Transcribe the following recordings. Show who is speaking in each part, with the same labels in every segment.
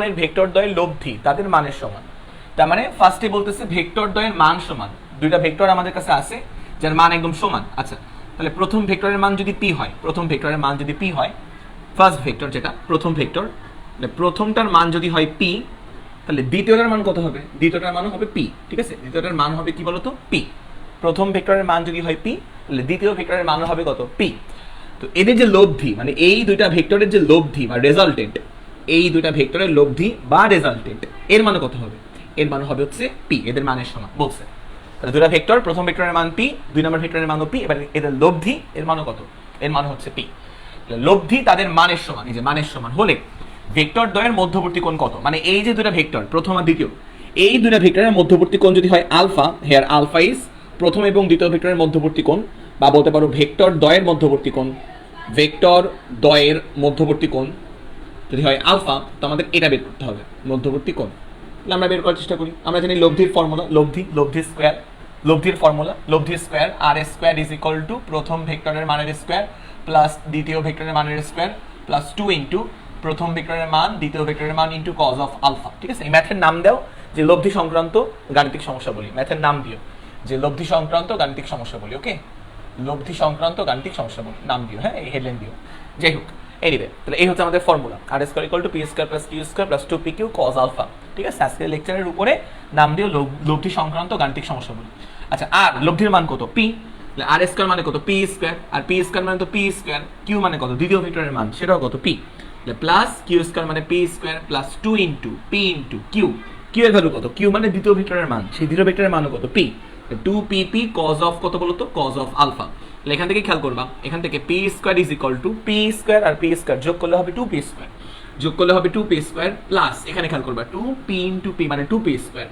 Speaker 1: ধরনের ভেক্টর দ্বয়ের লব্ধি তাদের মানের সমান। তার মানে ফার্স্টে বলতেছে ভেক্টর দ্বয়ের মান সমান, দুইটা ভেক্টর আমাদের কাছে আছে যার মান একদম সমান। আচ্ছা, তাহলে প্রথম ভেক্টরের মান যদি পি হয়, প্রথম ভেক্টরের মান যদি পি হয়, ফার্স্ট ভেক্টর যেটা প্রথম ভেক্টর, প্রথমটার মান যদি হয় পি, তাহলে দ্বিতীয়টার মান কত হবে? দ্বিতীয়টার মানও হবে পি। ঠিক আছে, দ্বিতীয়টার মান হবে কি বলতো? পি। প্রথম ভেক্টরের মান যদি হয় পি, তাহলে দ্বিতীয় ভেক্টরের মান হবে কত? পি। তো এদের যে লব্ধি, মানে এই দুইটা ভেক্টরের যে লব্ধি বা রেজাল্টেন্ট, এই দুইটা ভেক্টরের লব্ধি বা রেজাল্টেন্ট এর মান কত হবে? এর মান হবে হচ্ছে পি, এদের মানের সমান বলছে। তাহলে দুইটা ভেক্টর, প্রথম ভেক্টরের মান পি, দুই নম্বর ভেক্টরের মানও পি, এবার এদের লব্ধি এর মানও কত? এর মান হচ্ছে পি। লব্ধি তাদের মানের সমান, এই যে মানের সমান হলে ভেক্টর দ্বয়ের মধ্যবর্তী কোণ কত? মানে এই যে দুইটা ভেক্টর প্রথম আর দ্বিতীয়, এই দুইটা ভেক্টরের মধ্যবর্তী কোণ যদি হয় আলফা, হেয়ার আলফা ইজ প্রথম এবং দ্বিতীয় ভেক্টরের মধ্যবর্তী কোণ, বা বলতে পারো ভেক্টর দ্বয়ের মধ্যবর্তী কোণ, ভেক্টর দ্বয়ের মধ্যবর্তী কোণ যদি হয় আলফা, তো আমাদের এটা বের করতে হবে মধ্যবর্তী কোণ। তাহলে আমরা বের করার চেষ্টা করি। আমরা জানি লব্ধির ফর্মুলা, লব্ধি স্কোয়ার, লব্ধির ফর্মুলা লব্ধি square R square is equal to প্রথম ভেক্টরের মানের স্কোয়ার প্লাস দ্বিতীয় ভেক্টরের মানের স্কোয়ার প্লাস 2 ইন্টু প্রথম ভেক্টরের মান দ্বিতীয় ভেক্টরের মান ইন্টু কজ অফ আলফা। ঠিক আছে, এই ম্যাথের নাম দাও যে লব্ধি সংক্রান্ত গাণিতিক সমস্যা বলি, ম্যাথের নাম দিও যে লব্ধি সংক্রান্ত গাণিতিক সমস্যা বলি। ওকে, লব্ধি সংক্রান্ত গাণিতিক সমস্যা বলি, নাম দিও, হ্যাঁ, এই হেডলাইন দিও। যাই হোক, এনিওয়ে, তাহলে এই হচ্ছে আমাদের formula, R square equal to P square plus Q square plus 2pq cos alpha. ঠিক আছে, আজকের লেকচারের উপরে নাম দিও লব্ধি সংক্রান্ত গাণিতিক সমস্যা বলি। আচ্ছা, আর লব্ধির মান কত? পি। আর স্কয়ার মানে কত? P square. আর পি স্কয়ার মানে তো পি স্কয়ার। কিউ মানে কত? দ্বিতীয় ভেক্টরের মান, সেটাও কত? পি। প্লাস কিউ স্কয়ার মানে P square plus 2 into P into Q. Q এর ভ্যালু কত? কিউ মানে দ্বিতীয় ভেক্টরের মান, সেই দ্বিতীয় ভেক্টরের মানও কত? পি। 2pp cos অফ কত বলতো? cos of alpha. তাহলে এখান থেকে খেয়াল করবা, এখান থেকে P square is equal to P square আর পি স্কয়ার যোগ করলে হবে 2p স্কয়ার, যোগ করলে হবে 2p স্কয়ার প্লাস এখানে খেয়াল করবা 2p ইনটু p মানে 2p square,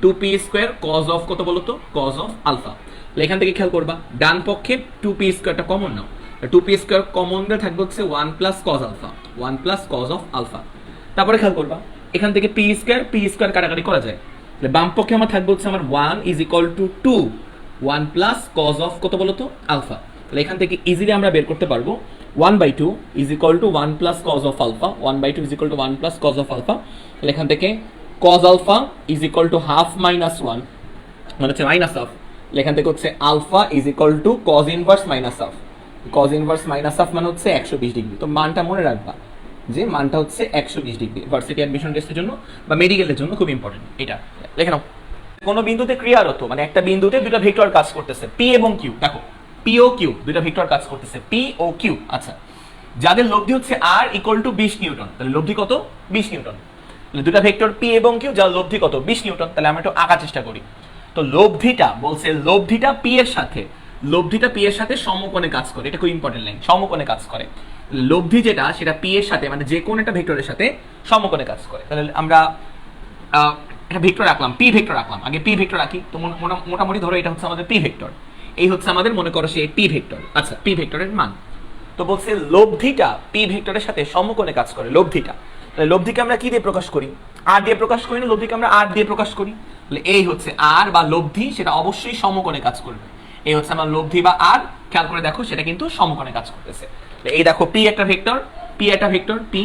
Speaker 1: 2p square cos of কত বলতো? cos of alpha. তাহলে এখান থেকে খেয়াল করবা, ডান পক্ষে 2p স্কয়ারটা কমন নাও, 2p স্কয়ার কমন দিয়ে থাকবে হচ্ছে 1 plus cos alpha, 1 plus cos of alpha. তারপরে খেয়াল করবা, এখান থেকে p স্কয়ার কাটাকাটি করা যায়, তাহলে বাম পক্ষে আমার থাকবে হচ্ছে আমার 1 is equal to 2, 1 plus cos of কত বলতো? আলফা। তাহলে এখান থেকে ইজিলি আমরা বের করতে পারবো 1/2 is equal to 1 plus cos of alpha, 1/2 is equal to 1 plus cos of alpha. তাহলে এখান থেকে cos alpha is equal to half minus 1 মানে হচ্ছে মাইনাস হাফ। এখান থেকে হচ্ছে alpha is equal to cos inverse minus half, cos inverse minus half মানে হচ্ছে 120 ডিগ্রি। তো মানটা মনে রাখবা যে মানটা হচ্ছে 120 ডিগ্রি, ভার্সিটি অ্যাডমিশন টেস্টের জন্য বা মেডিকেলের জন্য খুব ইম্পর্টেন্ট। এটা লিখে নাও। কোনো বিন্দুতে ক্রিয়ারত, মানে একটা বিন্দুতে দুটো ভেক্টর কাজ করতেছে পি এবং কিউ। দেখো পি ও কিউ, দুটো ভেক্টর কাজ করতেছে পি ও কিউ। আচ্ছা, যাদের লব্ধি হচ্ছে আর ইকুয়াল টু 20 নিউটন, তাহলে লব্ধি কত? 20 নিউটন। তাহলে দুটো ভেক্টর পি এবং কিউ যার লব্ধি কত? 20 নিউটন। তাহলে আমরা একটু আঁকার চেষ্টা করি। তো লব্ধিটা বলছে, লব্ধিটা পি এর সাথে, লব্ধিটা পি এর সাথে সমকোণে কাজ করে। এটা খুব ইম্পর্টেন্ট লাইন, সমকোণে কাজ করে। লব্ধি যেটা, সেটা পি এর সাথে মানে যে কোন একটা ভেক্টরের সাথে সমকোণে কাজ করে। তাহলে আমরা একটা ভেক্টর রাখলাম, পি ভেক্টর রাখলাম, আগে পি ভেক্টর রাখি। তো মোটামুটি ধরো এটা হচ্ছে আমাদের পি ভেক্টর, এই হচ্ছে আমাদের মনে করো সেই পি ভেক্টর। আচ্ছা, পি ভেক্টরের মান তো বলছে লব্ধিটা পি ভেক্টরের সাথে সমকোণে কাজ করে। লব্ধিটা, তাহলে লব্ধিকে আমরা কি দিয়ে প্রকাশ করি? আর দিয়ে প্রকাশ করি না, লব্ধিকে আমরা আর দিয়ে প্রকাশ করি। তাহলে এই হচ্ছে আর বা লব্ধি, সেটা অবশ্যই সমকোণে কাজ করবে। এই হচ্ছে আমার লব্ধি বা আর, খেয়াল করে দেখো সেটা কিন্তু সমকোণে কাজ করতেছে। এই দেখো পি একটা ভেক্টর, পি একটা ভেক্টর, পি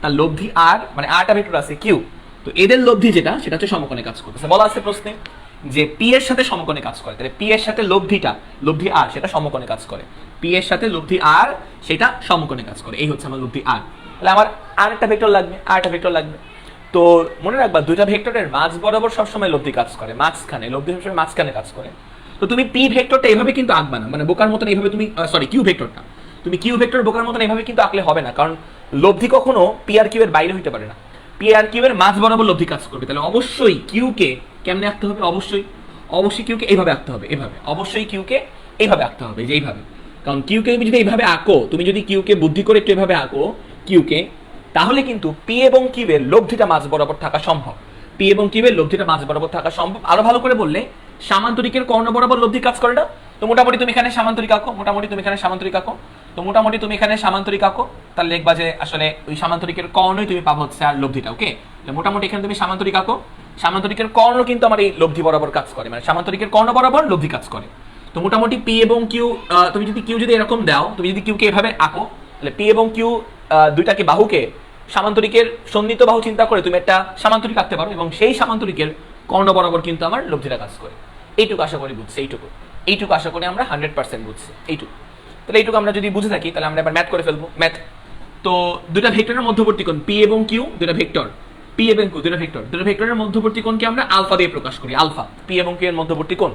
Speaker 1: তার লব্ধি আর, মানে আরটা ভেক্টর আছে কিউ। তো এদের লব্ধি যেটা, সেটা হচ্ছে সমকোণে কাজ করতেছে। বলা আছে প্রশ্নে যে পি এর সাথে সমকোণে কাজ করে, তাহলে পি এর সাথে লব্ধিটা, লব্ধি আর, সেটা সমকোণে কাজ করে। পি এর সাথে লব্ধি আর, সেটা সমকোণে কাজ করে। এই হচ্ছে আমার লব্ধি আর। তাহলে আমার আর একটা ভেক্টর লাগবে, আর একটা ভেক্টর লাগবে। তো মনে রাখবা, দুইটা ভেক্টরের মাঝ বরাবর সবসময় লব্ধি কাজ করে, মাঝখানে, লব্ধি সবসময় মাঝখানে কাজ করে। তো তুমি পি ভেক্টরটা এভাবে কিন্তু আঁকবা না, মানে বোকার মতন এইভাবে তুমি, সরি কিউ ভেক্টরটা, তুমি কিউ ভেক্টর বোকার মতন এইভাবে কিন্তু আঁকলে হবে না, কারণ লব্ধি কখনো পি আর কিউ এর বাইরে হইতে পারে না। পি আর কিউ এর মাঝ বরাবর লব্ধি কাজ করবে। তাহলে অবশ্যই কিউ কে কেমনে আঁকতে হবে? অবশ্যই কিউ কে এইভাবে আঁকতে হবে, এভাবে। অবশ্যই কিউ কে এইভাবে আঁকতে হবে, যে এইভাবে। কারণ কিউ কে তুমি যদি এইভাবে আঁকো, তুমি যদি কিউ কে বুদ্ধি করে একটু এভাবে আঁকো কিউ কে, তাহলে কিন্তু পি এবং কিউ এর লব্ধিটা মাঝ বরাবর থাকা সম্ভব। পি এবং কিউ এর লব্ধিটা মাঝ বরাবর থাকা সম্ভব। আরো ভালো করে বললে, সামান্তরিকের কর্ণ বরাবর লব্ধি কাজ করে না। তো মোটামুটি তুমি এখানে সামান্তরিক আঁকো, তাহলে দেখবা যে আসলে ওই সামান্তরিকের কর্ণই তুমি পাবো হচ্ছে আর লব্ধিটা। ওকে, মোটামুটি এখানে তুমি সামান্তরিক আঁকো, সামান্তরিকের কর্ণ কিন্তু আমার এই লব্ধি বরাবর কাজ করে, মানে সামান্তরিকের কর্ণ বরাবর লব্ধি কাজ করে। তো মোটামুটি পি এবং কিউ, তুমি যদি কিউ যদি এরকম দাও, তুমি যদি কিউ কে এভাবে আঁকো, তাহলে পি এবং কিউ দুইটাকে বাহুকে সামান্তরিকের সন্নিহিত বাহু চিন্তা করে তুমি একটা সামান্তরিক আঁকতে পারো এবং সেই সামান্তরিকের কর্ণ বরাবর কিন্তু আমার লব্ধিটা কাজ করে। এইটুকু আশা করি বুঝছে, এইটুকু আশা করি আমরা 100% বুঝছি এইটুকু। তাহলে এইটুকু আমরা যদি বুঝে থাকি তাহলে আমরা এবার ম্যাথ করে ফেলবো। ম্যাথ তো দুটা ভেক্টরের মধ্যবর্তী কোণ পি এবং কিউ, দুটা ভেক্টর পি এবং কিউ, দুটা ভেক্টরের মধ্যবর্তী কোণকে আমরা আলফা দিয়ে প্রকাশ করি। আলফা পি এবং কিউ এর মধ্যবর্তী কোণ।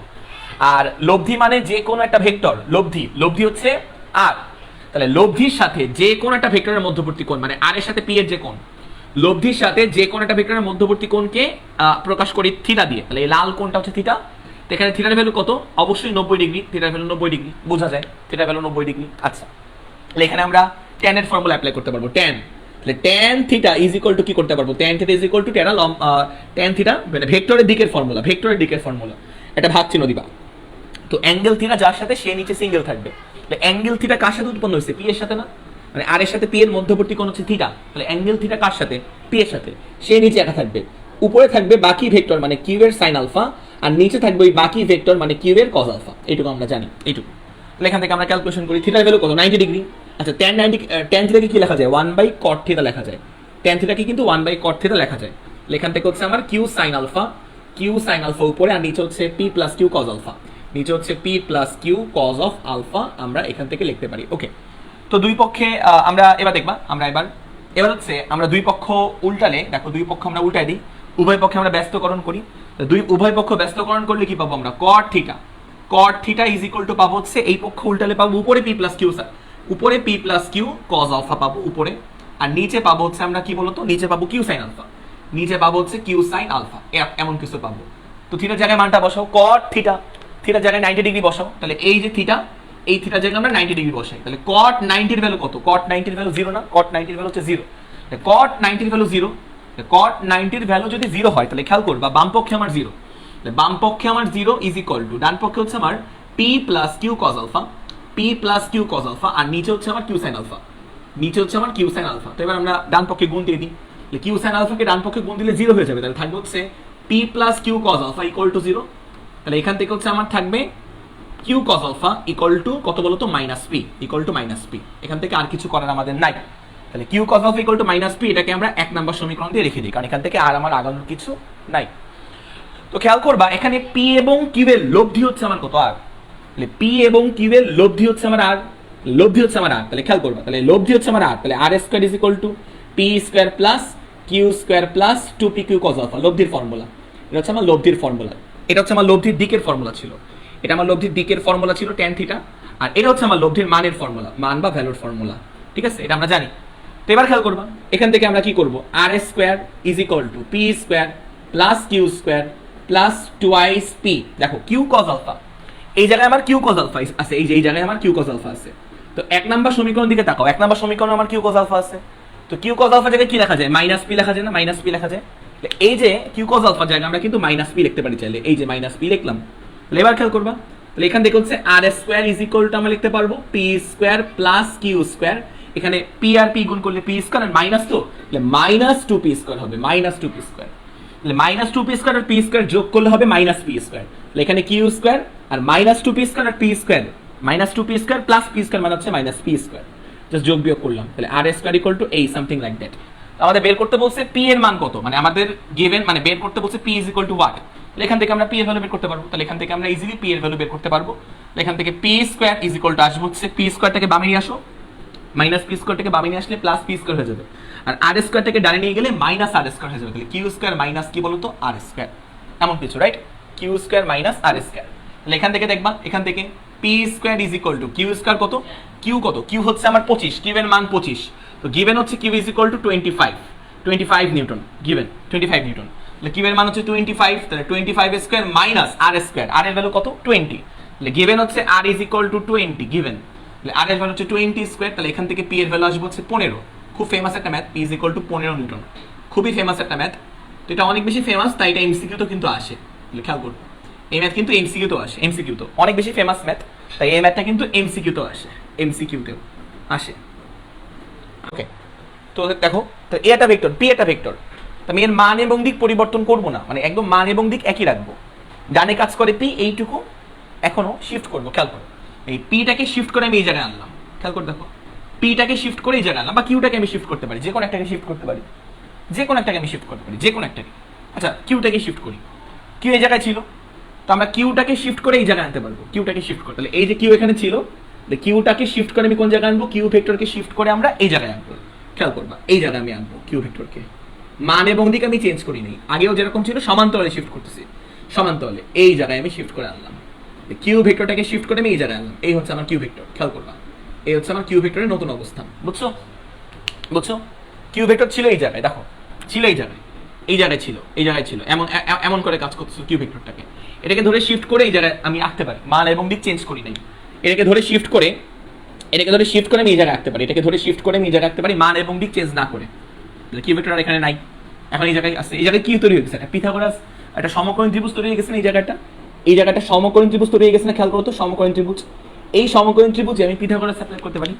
Speaker 1: আর লব্ধি মানে যে কোনো একটা ভেক্টর, লব্ধি হচ্ছে আর। তাহলে লব্ধির সাথে যে কোনো একটা ভেক্টরের মধ্যবর্তী কোণ মানে আর এর সাথে পি এর যে কোণ, লব্ধির সাথে যে কোনো একটা ভেক্টরের মধ্যবর্তী কোণকে প্রকাশ করি থিটা দিয়ে। তাহলে এই লাল কোণটা হচ্ছে থিটা। এখানে থিটার ভ্যালু কত? অবশ্যই 90 ডিগ্রি। থিটার ভ্যালু 90 ডিগ্রি, বোঝা যায় থিটার ভ্যালু 90 ডিগ্রি। আচ্ছা, তাহলে এখানে আমরা tan এর ফর্মুলা অ্যাপ্লাই করতে পারবো। tan, তাহলে tan theta is equal to কি করতে পারবো? tan theta is equal two tan theta মানে ভেক্টরের দিকের ফর্মুলা, এটা ভাগ চিহ্ন দিবা। তো অ্যাঙ্গেল থিটা যার সাথে সে নিচে সিঙ্গেল থাকবে। তাহলে অ্যাঙ্গেল থিটা কার সাথে উৎপন্ন হয়েছে? পি এর সাথে না, মানে আর এর সাথে পি এর মধ্যবর্তী কোণ হচ্ছে থিটা। তাহলে অ্যাঙ্গেল থিটা কার সাথে? পি এর সাথে। সে নিচে একা থাকবে, উপরে থাকবে বাকি ভেক্টর মানে কিউ এর সাইন আলফা, আর নিচে থাকবে ওই বাকি ভেক্টর মানে কিউ এর কজ আলফা। এইটুকু আমরা জানি, এইটুকু। তাহলে এখান থেকে আমরা ক্যালকুলেশন করি থিটার ভ্যালু কত? 90 ডিগ্রি। আচ্ছা, tan থিটাকে কি লেখা যায়? 1/cot থিটা লেখা যায়। tan থিটাকে কিন্তু 1/cot থিটা লেখা যায়। এখান থেকে হচ্ছে আমার কিউ সাইন আলফা উপরে, আর নিচে হচ্ছে p plus Q cos alpha, নিচে হচ্ছে p plus Q cos of alpha আমরা এখান থেকে লিখতে পারি। ওকে, তো দুই পক্ষে আমরা এবার দেখবা, এবার হচ্ছে আমরা দুই পক্ষ উল্টালে, দেখো দুই পক্ষ আমরা উল্টাই দিই, উভয় পক্ষে আমরা ব্যস্তকরণ করি। উভয় পক্ষ ব্যস্তকরণ করলে কি পাবো আমরা? cot theta is equal to পাবো হচ্ছে এই পক্ষ উল্টালে পাবো উপরে p plus Q cos alpha পাবো উপরে, আর নিচে পাবো হচ্ছে আমরা কি বলতো? নিচে পাবো কিউ সাইন আলফা, এমন কিছু পাবো। তো থিটার জায়গায় মানটা বসাও, cot থিটার জায়গায় 90 ডিগ্রি বসাও। তাহলে এই যে থিটা, এই থিটার জায়গায় আমরা 90 ডিগ্রি বসাই। তাহলে cot 90 এর ভ্যালু কত? cot 90 এর ভ্যালু 0 না? cot 90 এর ভ্যালু হচ্ছে 0। cot 90 এর ভ্যালু 0, cot 90 এর ভ্যালু যদি 0 হয় তাহলে খেয়াল করবা বাম পক্ষে আমার 0, বাম পক্ষে আমার 0 ইজ ইকুয়াল টু ডান পক্ষে হচ্ছে আমার p plus Q cos alpha, আর নিচে হচ্ছে আমার কিউ সাইন আলফা, তো এবার আমরা ডান পক্ষে গুণ দিয়ে দিই। কিউ সাইন আলফাকে ডান পক্ষে গুণ দিলে 0 হয়ে যাবে। তাহলে থাকবে হচ্ছে p plus Q cos alpha equal to 0। তাহলে এখান থেকে হচ্ছে আমার থাকবে Q cos alpha equal to কত বলতো? Minus P. এখান থেকে আর কিছু করার আমাদের নাই। তাহলে Q cos alpha equal to minus P, এটাকে আমরা 1 নম্বর সমীকরণ দিয়ে রেখে দিই, কারণ এখান থেকে আর আমার আগানোর কিছু নাই। তো খেয়াল করবা এখানে পি এবং কিউ এর লব্ধি হচ্ছে আমার কত? আর। তাহলে পি এবং কিউ এর লব্ধি হচ্ছে আমার আর, তাহলে খেয়াল করবা, তাহলে লব্ধি হচ্ছে আমার আর, তাহলে R square is equal to P square plus Q square plus 2p Q cos alpha, লব্ধির ফর্মুলা। এটা হচ্ছে আমার লব্ধির ফর্মুলা, এটা হচ্ছে আমার লব্ধির দিকের ফর্মুলা ছিল, এটা আমার লব্ধির দিকের ফর্মুলা ছিল tan থিটা, আর এটা হচ্ছে আমার লব্ধির মানের ফর্মুলা, মান বা ভ্যালুর ফর্মুলা। ঠিক আছে, এটা আমরা জানি। তো এবার খেয়াল করবা এখান থেকে আমরা কি করব? R square is equal to P square plus Q square plus twice P. দেখো কিউ কজ আলফা, এই জায়গায় আমার কিউ কজ আলফা আছে, এই জায়গায় আমার কিউ কজ আলফা আছে। তো 1 নাম্বার সমীকরণ দিকে তাকাও, 1 নাম্বার সমীকরণে আমার কিউ কজ আলফা আছে। তো কিউ কজ আলফা জায়গায় কি লেখা যায়? মাইনাস পি লেখা যায় না? এই যে কিউ কজ আলফা জায়গায় আমরা কিন্তু মাইনাস পি লিখতে পারি চাইলে, এই যে মাইনাস পি লিখলাম। তাহলে এবার খেয়াল করবা, তাহলে এখান থেকে হচ্ছে R square is equal to আমরা লিখতে পারবো P square plus Q square, এখানে পি আর পি গুণ করলে পি স্কয়ার আর মাইনাস, তো তাহলে মাইনাস 2p স্কয়ার হবে, তাহলে মাইনাস 2p স্কয়ার আর পি স্কয়ার যোগ করলে হবে মাইনাস পি স্কয়ার। তাহলে এখানে কিউ স্কয়ার আর মাইনাস 2p স্কয়ার আর P square, minus 2p square plus P square মানে হচ্ছে মাইনাস পি স্কয়ার, জাস্ট যোগ বিয়োগ করলাম। তাহলে আর স্কয়ার ইকুয়াল টু এই সামথিং লাইক দ্যাট। আমাদের বের করতে বলছে পি এর মান কত, মানে আমাদের গিভেন মানে বের করতে বলছে P is equal to what. তাহলে এখান থেকে আমরা পি এর ভ্যালু বের করতে পারবো, তাহলে এখান থেকে আমরা ইজিলি পি এর ভ্যালু বের করতে পারবো। এখান থেকে P square is equal two আসবে হচ্ছে পি স্কয়ারটাকে বামে নিয়ে আসো, মাইনাস পি স্কয়ারটাকে বামে নিয়ে আসলে প্লাস পি স্কয়ার হয়ে যাবে, আর আর স্কয়ারটাকে ডানে নিয়ে গেলে মাইনাস আর স্কয়ার হয়ে যাবে। তাহলে কিউ স্কয়ার মাইনাস কি বলতো? আর স্কয়ার, এমন কিছু, right? Q square minus R square. তাহলে এখান থেকে দেখবা, এখান থেকে P square is equal to Q square কত? কিউ কত? কিউ হচ্ছে আমার 25, কিউ এর মান 25। তো গিভেন হচ্ছে Q is equal to 25 newton, given 25 newton. তাহলে কিউ এর মান হচ্ছে 25, তাহলে 25 square minus R square, R এর ভ্যালু কত? 20। তাহলে গিভেন হচ্ছে R is equal to 20, given. তাহলে আর এর ভ্যালু হচ্ছে 20 স্কয়ার, তাহলে এখান থেকে পি এর ভ্যালু আসবে হচ্ছে 15। খুব ফেমাস একটা math, P is equal two 15 Newton, খুবই ফেমাস একটা ম্যাথ। তো এটা অনেক বেশি ফেমাস, তাই এটা এমসিকিউ তো কিন্তু আসে, খেয়াল করুন। এই ম্যাথ কিন্তু এমসিকিউ তো আসে, এমসিকিউ তো অনেক বেশি ফেমাস ম্যাথ, তাই এই ম্যাথটা কিন্তু এমসিকিউ তো আসে, এমসিকিউতেও আসে। ওকে, তো দেখো, তো এ একটা ভেক্টর, পি একটা ভেক্টর, তো আমি এর মান এবং দিক পরিবর্তন করব না, মানে একদম মান এবং দিক একই রাখবো। ডানে কাজ করে পি, এইটুকু এখনো শিফট করবো, খেয়াল করো। এই পিটাকে শিফট করে আমি এই জায়গায় আনলাম, খেয়াল করে দেখো, পিটাকে শিফট করে এই জায়গায় আনলাম, বা কিউটাকে আমি শিফট করতে পারি, যে কোনো একটাকে শিফট করতে পারি, যে কোনো একটাকে আমি শিফট করতে পারি, যে কোনো একটাকে। আচ্ছা কিউটাকে শিফট করি, কিউ এই জায়গায় ছিল, তো আমরা কিউটাকে শিফট করে এই জায়গায় আনতে পারবো, কিউটাকে শিফট করতে, তাহলে এই যে কিউ এখানে ছিল, কিউটাকে শিফট করে আমি কোন জায়গায় আনবো, কিউ ভেক্টরকে শিফট করে আমরা এই জায়গায় আনবো। খেয়াল করবা এই জায়গায় আমি আনবো কিউ ভেক্টরকে, মান এবং দিক আমি চেঞ্জ করি নাই, আগেও যেরকম ছিল সমান্তরালে শিফট করতেছি, সমান্তরালে এই জায়গায় আমি শিফট করে আনলাম, কিউ ভেক্টরটাকে শিফট করে আমি এই জায়গায় আনলাম, এই হচ্ছে আমার কিউ ভেক্টর। খেয়াল করবা এই হচ্ছে আমার কিউ ভেক্টরের নতুন অবস্থান, বুঝছো বুঝছো? কিউ ভেক্টর ছিল এই জায়গায়, দেখো ছিল এই জায়গায়, এই জায়গায় ছিল, এই জায়গায় ছিল, এমন এমন করে কাজ করতেছিল কিউ ভেক্টরটাকে। এটাকে ধরে শিফট করে এই জায়গায় আমি আঁকতে পারি, মান এবং দিক চেঞ্জ করি নাই, এটাকে ধরে শিফট করে, এটাকে ধরে শিফট করে আমি এই জায়গায় আঁকতে পারি, এটাকে ধরে শিফট করে আমি এই জায়গায় আঁকতে পারি, মান এবং দিক চেঞ্জ না করে। কিউ ভেক্টর আর এখানে নাই, এখন এই জায়গায় আসছে, এই জায়গায় কি তৈরি হয়ে গেছে, একটা পিথাগোরাস একটা সমকোণী ত্রিভুজ তৈরি হয়ে গেছে না, এই জায়গাটা সমকোণী ত্রিভুজ তৈরি হয়ে গেছে না। খেয়াল করো তো, সমকোণী ত্রিভুজ, এই সমকোণী ত্রিভুজে আমি পিথাগোরাস অ্যাপ্লাই করতে পারি।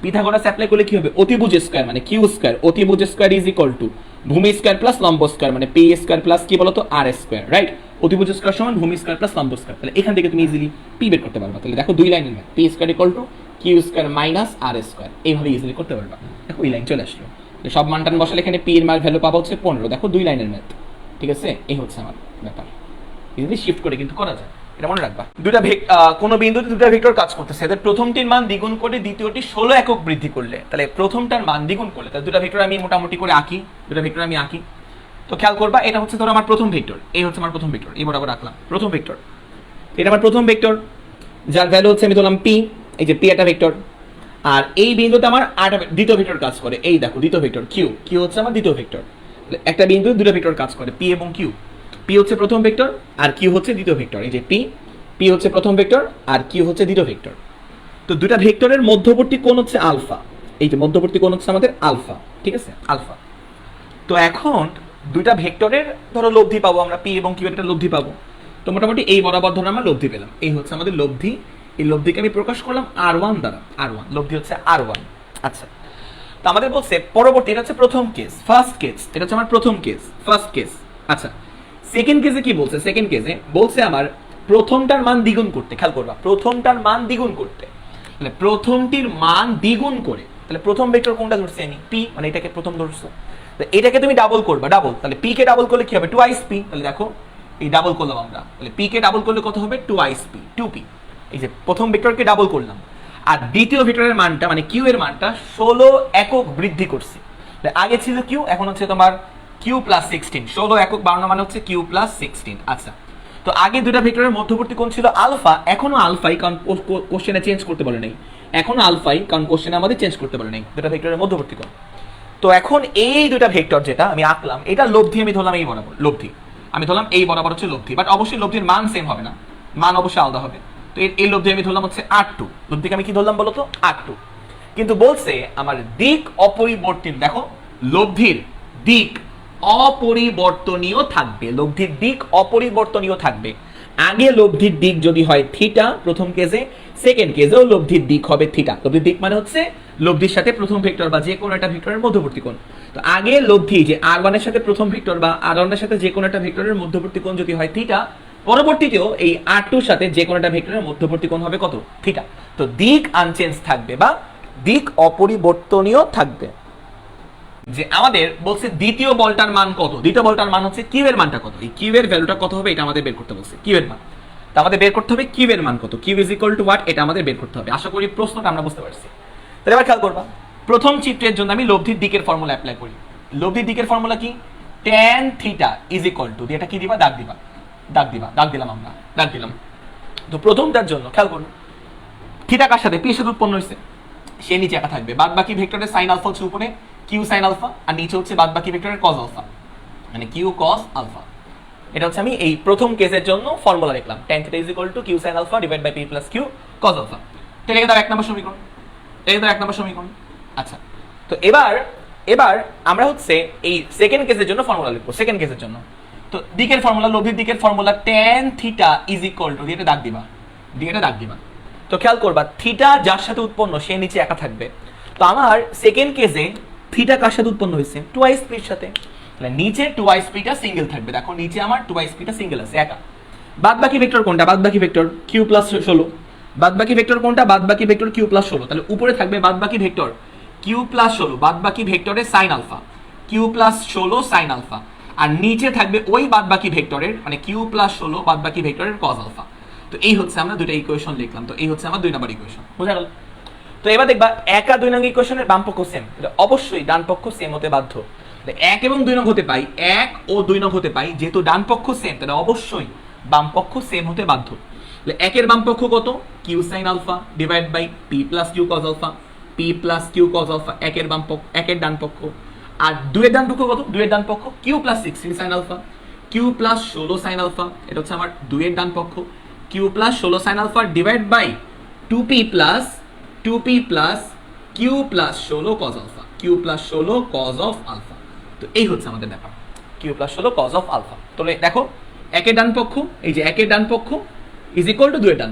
Speaker 1: পিথাগোরাস অ্যাপ্লাই করলে কি হবে, অতিভুজ স্কয়ার মানে কিউ স্কয়ার, অতিভুজ স্কয়ার ইজ ইকুয়াল টু ভূমি স্কয়ার প্লাস লম্ব স্কয়ার মানে পি স্কয়ার প্লাস কি বলতো আর স্কয়ার, রাইট? অতিভুজ স্কয়ার সমান ভূমি স্কয়ার প্লাস লম্ব স্কয়ার, তাহলে এখান থেকে তুমি ইজিলি পি বের করতে পারবা। তাহলে দেখো দুই লাইনের math, P square equal to Q square minus R square, এইভাবে ইজিলি করতে পারবা। দেখো এই লাইন চলে আসলো, সব মানটান বসালে এখানে পি এর মান ভ্যালু পাবো হচ্ছে 15। দেখো দুই লাইনের ম্যাথ, ঠিক আছে? এই হচ্ছে আমার ব্যাপার, ইজিলি শিফট করে কিন্তু করা যায়, এটা মনে রাখবা। কোনো বিন্দুতে দুটো ভেক্টর কাজ করতেছে, এদের প্রথমটির মান দ্বিগুণ করে দ্বিতীয়টি 16 একক বৃদ্ধি করলে, তাহলে প্রথমটার মান দ্বিগুণ করলে, তাহলে দুটো ভেক্টর আমি মোটামুটি করে আঁকি, দুটো ভেক্টর আমি আঁকি। তো খেয়াল করবা এটা হচ্ছে ধরো আমার প্রথম ভেক্টর, এই হচ্ছে আমার প্রথম ভেক্টর, এই বরাবর রাখলাম প্রথম ভেক্টর, এটা আমার প্রথম ভেক্টর যার ভ্যালু হচ্ছে আমি ধরলাম পি, এই যে পি একটা ভেক্টর। আর এই বিন্দুতে আমার দ্বিতীয় ভেক্টর কাজ করে, এই দেখো দ্বিতীয় ভেক্টর কিউ, কিউ হচ্ছে আমার দ্বিতীয় ভেক্টর। একটা বিন্দুতে দুটো ভেক্টর কাজ করে, পি এবং কিউ, পি হচ্ছে প্রথম ভেক্টর আর কিউ হচ্ছে দ্বিতীয় ভেক্টর, এই যে পি হচ্ছে প্রথম ভেক্টর আর কিউ হচ্ছে দ্বিতীয় ভেক্টর। তো দুটা ভেক্টরের মধ্যবর্তী কোণ হচ্ছে আলফা, এই যে মধ্যবর্তী কোণ হচ্ছে আমাদের আলফা, ঠিক আছে আলফা। তো এখন দুইটা ভেক্টরের ধরো লব্ধি পাবো আমরা, পি এবং কিউ একটা লব্ধি পাবো। তো মোটামুটি এই বরাবর ধরে আমরা লব্ধি পেলাম, এই হচ্ছে আমাদের লব্ধি। এই লব্ধিকে আমি প্রকাশ করলাম R1 দ্বারা, R1 লব্ধি হচ্ছে R1। আচ্ছা, তো আমাদের বলছে পরবর্তী, এটা হচ্ছে প্রথম কেস, ফার্স্ট কেস, এটা হচ্ছে আমার প্রথম কেস, ফার্স্ট কেস। আচ্ছা, সেকেন্ড কেসে কি বলছে? সেকেন্ড কেসে বলছে আমার প্রথমটার মান দ্বিগুণ করতে। খেয়াল করবা, প্রথমটার মান দ্বিগুণ করতে, তাহলে প্রথমটির মান দ্বিগুণ করে, তাহলে প্রথম ভেক্টর কোনটা ধরছি আমি? পি, মানে এটাকে প্রথম ধরছো, তো এটাকে তুমি ডাবল করবা, ডাবল, তাহলে পি কে ডাবল করলে কি হবে? 2 পি। তাহলে দেখো এই ডাবল করলাম আমরা, তাহলে পি কে ডাবল করলে কত হবে? 2 পি, 2p। এই যে প্রথম ভেক্টরকে ডাবল করলাম, আর দ্বিতীয় ভেক্টরের মানটা মানে কিউ এর মানটা 16 একক বৃদ্ধি করছি। আগে ছিল কিউ, এখন হচ্ছে তোমার কিউ প্লাস 16, 16 একক বাড়ানো মানে হচ্ছে কিউ প্লাস 16। আচ্ছা, তো আগে দুটা ভেক্টরের মধ্যবর্তী কোণ ছিল আলফা, এখনো আলফাই, কারণ কোশ্চেনে চেঞ্জ করতে বলে নাই, এখনো আলফাই কারণ কোশ্চেনে আমাদের চেঞ্জ করতে বলে নাই দুটা ভেক্টরের মধ্যবর্তী কোণ। তো এখন এই দুটা ভেক্টর যেটা আমি আঁকলাম, এটা লব্ধি আমি ধরলাম এই বরাবর, লব্ধি আমি ধরলাম এই বরাবর হচ্ছে লব্ধি, বাট অবশ্যই লব্ধির মান সেম হবে না, মান অবশ্যই আলাদা হবে। তো এই লব্ধি আমি ধরলাম হচ্ছে R2, লব্ধিকে আমি কি ধরলাম বলো তো? R2। কিন্তু বলছে আমার দিক অপরিবর্তিত, দেখো লব্ধির দিক অপরিবর্তনীয় থাকবে, লব্ধির দিক অপরিবর্তনীয় থাকবে। আগে লব্ধির দিক যদি হয় থিটা প্রথম কেসে, সেকেন্ড কেসেও লব্ধির দিক হবে থিটা। লব্ধির দিক মানে হচ্ছে লব্ধির সাথে প্রথম ভেক্টর বা যে কোনো একটা ভেক্টরের মধ্যবর্তী কোণ। তো আগে লব্ধি যে R1 এর সাথে প্রথম ভেক্টর বা R1 এর সাথে যে কোনো একটা ভেক্টরের মধ্যবর্তী কোণ যদি হয় থিটা, পরবর্তীতেও এই R2 এর সাথে যে কোনো একটা ভেক্টরের মধ্যবর্তী কোণ হবে কত? থিটা। তো দিক আনচেঞ্জ থাকবে বা দিক অপরিবর্তনীয় থাকবে। যে আমাদের বলছে দ্বিতীয় বলটার মান কত? দ্বিতীয় বলটার মান হচ্ছে কিউ এর মানটা কত, এই কিউ এর ভ্যালুটা কত হবে এটা আমাদের বের করতে বলছে, কিউ এর মান। তো আমাদের বের করতে হবে কিউ এর মান কত, Q is equal to what, এটা আমাদের বের করতে হবে। আশা করি প্রশ্নটা আমরা বুঝতে পারছি। তাহলে এবার খেয়াল করবা, প্রথম চিত্রের জন্য আমি লব্ধির দিকের ফর্মুলা অ্যাপ্লাই করি। লব্ধির দিকের ফর্মুলা কি? tan theta is equal two, এটা কি দিবা? দাগ দিবা, দাগ দিবা, দাগ দিলাম আমরা, দাগ দিলাম। তো প্রথমটার জন্য খেয়াল করুন, থিটা কার সাথে? পি এর সাথে উৎপন্ন হয়েছে, সে নিচে একা থাকবে, বাদ বাকি ভেক্টরের সাইন আলফা হচ্ছে উপরে কিউ সাইন আলফা, আর নিচে হচ্ছে বাদ বাকি ভেক্টরের কজ আলফা, মানে কিউ কজ আলফা। এটা হচ্ছে আমি এই প্রথম কেসের জন্য ফর্মুলা লিখলাম, tan theta is equal to Q sine alpha divide by P plus Q cos alpha. এটা লিখে দাও 1 নম্বর সমীকরণ, এটা দাও 1 নম্বর সমীকরণ। আচ্ছা, তো এবার আমরা হচ্ছে এই সেকেন্ড কেসের জন্য ফর্মুলা লিখবো, সেকেন্ড কেসের জন্য। তো দিকের ফর্মুলা, লব্ধির দিকের formula tan theta is equal two, এটা দাগ দিবা, এটা দাগ দিবা। তো খেয়াল করবা, থিটা যার সাথে উৎপন্ন সে নিচে একা থাকবে। তো আমার সেকেন্ড কেসে থিটা কার সাথে উৎপন্ন হয়েছে? 2 পির সাথে, তাহলে নিচে 2 পিটা সিঙ্গেল থাকবে। দেখো নিচে আমার 2 পিটা সিঙ্গেল আছে একা। বাদ বাকি ভেক্টর কোনটা? বাদ বাকি ভেক্টর কিউ প্লাস 16, বাদবাকি ভেক্টর কোনটা? বাদবাকি ভেক্টর কিউ প্লাস 16। তাহলে উপরে থাকবে বাদবাকি ভেক্টর কিউ প্লাস 16, বাদবাকি ভেক্টরের sine alpha, Q plus 16 sine alpha, আর নিচে থাকবে ওই বাদবাকি ভেক্টরের মানে কিউ প্লাস 16 বাদবাকি ভেক্টরের কজ আলফা। তো এই হচ্ছে আমরা দুটো ইকুয়েশন লিখলাম। তো এই হচ্ছে আমার 2 নম্বর ইকুয়েশন, বোঝা গেল? তো এবার দেখবা 1 আর 2 নং ইকুয়েশনের বাম পক্ষ সেম, অবশ্যই ডান পক্ষ সেম হতে বাধ্য। 1 এবং 2 নং হতে পাই, 1 ও 2 নং হতে পাই, যেহেতু ডান পক্ষ সেম তাহলে অবশ্যই বাম পক্ষ সেম হতে বাধ্য। 1 এর বাম পক্ষ কত? Q sine alpha divide by P plus Q cos alpha, P plus Q cos alpha 1 এর বাম পক্ষ, 1 এর ডান পক্ষ। আর 2 এর ডান পক্ষ কত? 2 এর ডান পক্ষ Q plus 16 sine alpha, Q plus 16 sine alpha, এটা হচ্ছে আমার 2 এর ডান পক্ষ, Q plus 16 sine alpha divide by 2p plus Q plus 16 cos alpha, Q plus 16 cos of alpha. তো এই হচ্ছে আমাদের ব্যাপার, Q plus 16 cos of alpha. তাহলে দেখো 1 এর ডান পক্ষ, এই যে 1 এর ডান পক্ষ ইজ ইকুয়াল টু 2 এর ডান,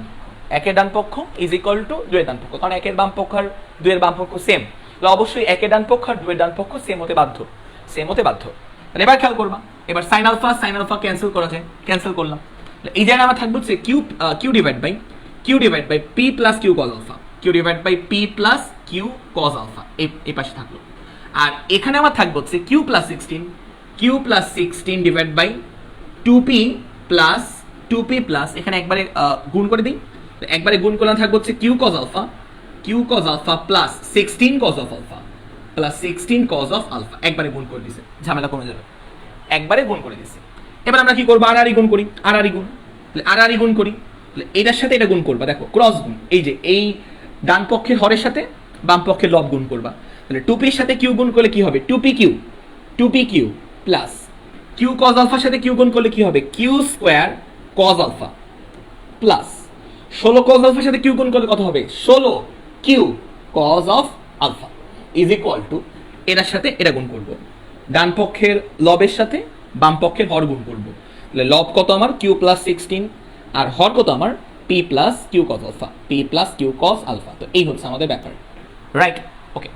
Speaker 1: 1 এর ডান পক্ষ ইজ ইকুয়াল টু 2 এর ডান পক্ষ, কারণ 1 এর বাম পক্ষ আর 2 এর বাম পক্ষ সেম, তাহলে অবশ্যই 1 এর ডান পক্ষ আর 2 এর ডান পক্ষ সেম হতে বাধ্য, সেম হতে বাধ্য। তাহলে এবার খেয়াল করবা, এবার সাইন আলফা ক্যান্সেল করা যায়, ক্যান্সেল করলাম। এই জায়গায় আমার থাকবে হচ্ছে Q divide by P plus Q cos alpha, Q divide by P plus Q cos alpha, এই পাশে থাকলো। আর এখানে আমার থাকবে হচ্ছে Q plus 16 divide by 2p plus এখানে একবারে গুণ করে দিই, একবারে গুণ করলে থাকবে হচ্ছে Q cos alpha plus 16 cos of alpha, একবারে গুণ করে দিছে, ঝামেলা কমে যাবে, একবারে গুণ করে দিছে। এবার আমরা কি করবো? আড়াআড়ি গুণ করি, আড়াআড়ি গুণ করি, এটার সাথে এটা গুণ করবা, দেখো ক্রস গুণ, এই যে এই ডান পক্ষের হরের সাথে বাম পক্ষের লব গুণ করবা, তাহলে 2p এর সাথে কিউ গুণ করলে কি হবে? 2p Q plus Q cause আলফার সাথে কিউ গুণ করলে কি হবে? Q square cos alpha plus 16 cos আলফার সাথে কিউ গুণ করলে কত হবে? 16 Q cos of alpha is equal to, এটার সাথে এটা গুণ করব, ডান পক্ষের লবের সাথে বাম পক্ষের হর গুণ করব, তাহলে লব কত আমার? কিউ প্লাস 16, আর হর কত আমার? P plus Q cos alpha. তো এই হচ্ছে আমাদের ব্যাপার, রাইট? ওকে,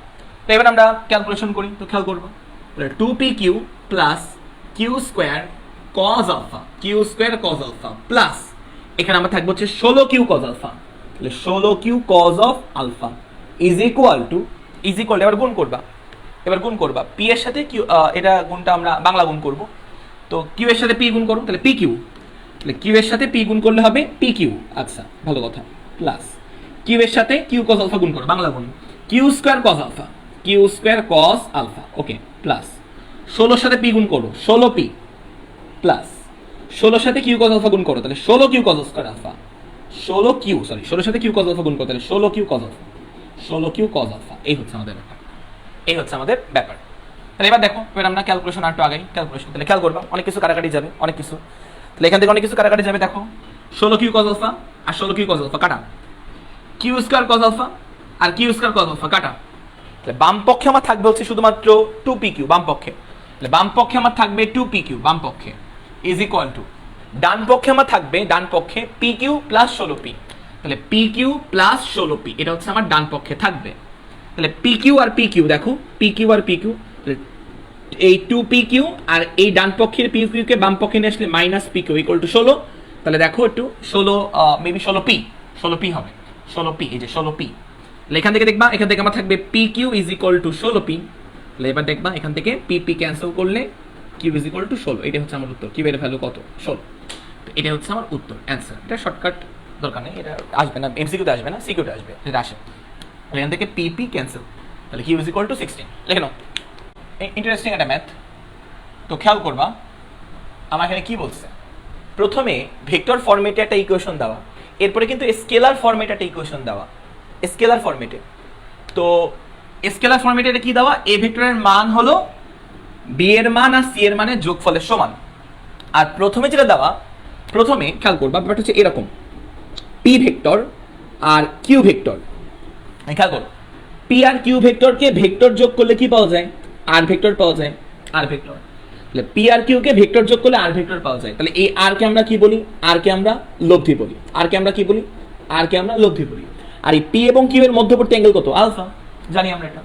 Speaker 1: তো এবার আমরা ক্যালকুলেশন করি। তো খেয়াল করবো 2p Q plus Q square cos alpha plus এখানে আমার থাকবে হচ্ছে 16 কিউ কজ আলফা, তাহলে 16 Q cos of alpha is equal to এবার গুণ করবা পি এর সাথে কিউ, এটা গুণটা আমরা বাংলা গুণ করব। তো কিউ এর সাথে পি গুণ করো, তাহলে পি কিউ, তাহলে কিউ এর সাথে পি গুণ করলে হবে পি কিউ, আচ্ছা ভালো কথা, প্লাস কিউ এর সাথে কিউ কজ আলফা গুণ করো, বাংলা গুণ, কিউ স্কোয়ার কজ আলফা, ওকে, প্লাস 16 সাথে পি গুণ করো, 16p প্লাস 16 সাথে কিউ কজ আলফা গুণ করো, তাহলে 16 কিউ কজ স্কোয়ার আলফা, 16 সাথে কিউ কজ আলফা গুণ করো, তাহলে 16 কিউ কজ আলফা। এই হচ্ছে আমাদের ব্যাপার, তাহলে এবার দেখো, এবার আমরা ক্যালকুলেশন আর একটু আগাই, ক্যালকুলেশন তাহলে খেয়াল করবা, অনেক কিছু কাটাকাটি যাবে, অনেক কিছু, তাহলে এখান থেকে অনেক কিছু কাটাকাটি যাবে। দেখো 16 কিউ কজ আলফা আর 16 কিউ কজ আলফা কাটা, কিউ স্কোয়ার কজ আলফা আর কিউ স্কোয়ার কজ আলফা কাটা, তাহলে বাম পক্ষে আমার থাকবে হচ্ছে শুধুমাত্র 2p কিউ, বাম পক্ষে, তাহলে বাম পক্ষে আমার থাকবে 2p কিউ বাম পক্ষে ইজ ইকুয়াল টু, ডান পক্ষে আমার থাকবে p কিউ প্লাস 16p, তাহলে p কিউ প্লাস 16p এটা হচ্ছে আমার ডান পক্ষে থাকবে। তাহলে p Q R p Q, দেখো p Q R p Q, এই 2p কিউ আর এই ডান পক্ষের p কিউ কে বাম পক্ষে নিয়ে আসলে minus p Q equal to 16, তাহলে দেখো একটু 16 মেবি 16p হবে, 16p, এই যে 16p, এখান থেকে দেখবা, এখান থেকে আমার থাকবে P Q is equal to 16p, তাহলে এবার দেখবা এখান থেকে পি ক্যান্সেল করলে কিউ ইজ ইকুয়াল টু 16, এটা হচ্ছে আমার উত্তর। কিউ এর ভ্যালু কত? 16, তো এটা হচ্ছে আমার উত্তর, অ্যান্সার। এটা শর্টকাট দরকার নেই, এটা আসবে না, এমসিকিউতে আসবে না, সিকিউতে আসবে, এটা আসে। এখান থেকে পি ক্যান্সেল, তাহলে কিউ ইজ ইকুয়াল টু 16, লিখে নাও। ইন্টারেস্টিং একটা ম্যাথ। তো খেয়াল করবা আমার এখানে কি বলছে, প্রথমে ভেক্টর ফরম্যাটে একটা ইকুয়েশন দেওয়া, এরপরে কিন্তু স্কেলার ফরম্যাটে একটা ইকুয়েশন দেওয়া, স্কেলার ফরম্যাটে। তো স্কেলার ফরম্যাটে এটা কি দেওয়া? এ ভেক্টরের মান হলো বি এর মান আর সি এর মানের যোগফলের সমান। আর প্রথমে যেটা দেওয়া, প্রথমে খেয়াল করবা ব্যাপারটা হচ্ছে এরকম, পি ভেক্টর আর কিউ ভেক্টর, খেয়াল করো পি আর কিউ ভেক্টরকে ভেক্টর যোগ করলে কি পাওয়া যায়? আর ভেক্টর পাওয়া যায়, আর ভেক্টর। তাহলে পি আর কিউ কে ভেক্টর যোগ করলে আর ভেক্টর পাওয়া যায়। তাহলে এই আর কে আমরা কি বলি? আর কে আমরা লব্ধি বলি। আর কে আমরা কি বলি? আর কে আমরা লব্ধি বলি। আর এই পি এবং কিউ এর মধ্যবর্তী অ্যাঙ্গেল কত? আলফা, জানি আমরা এটা।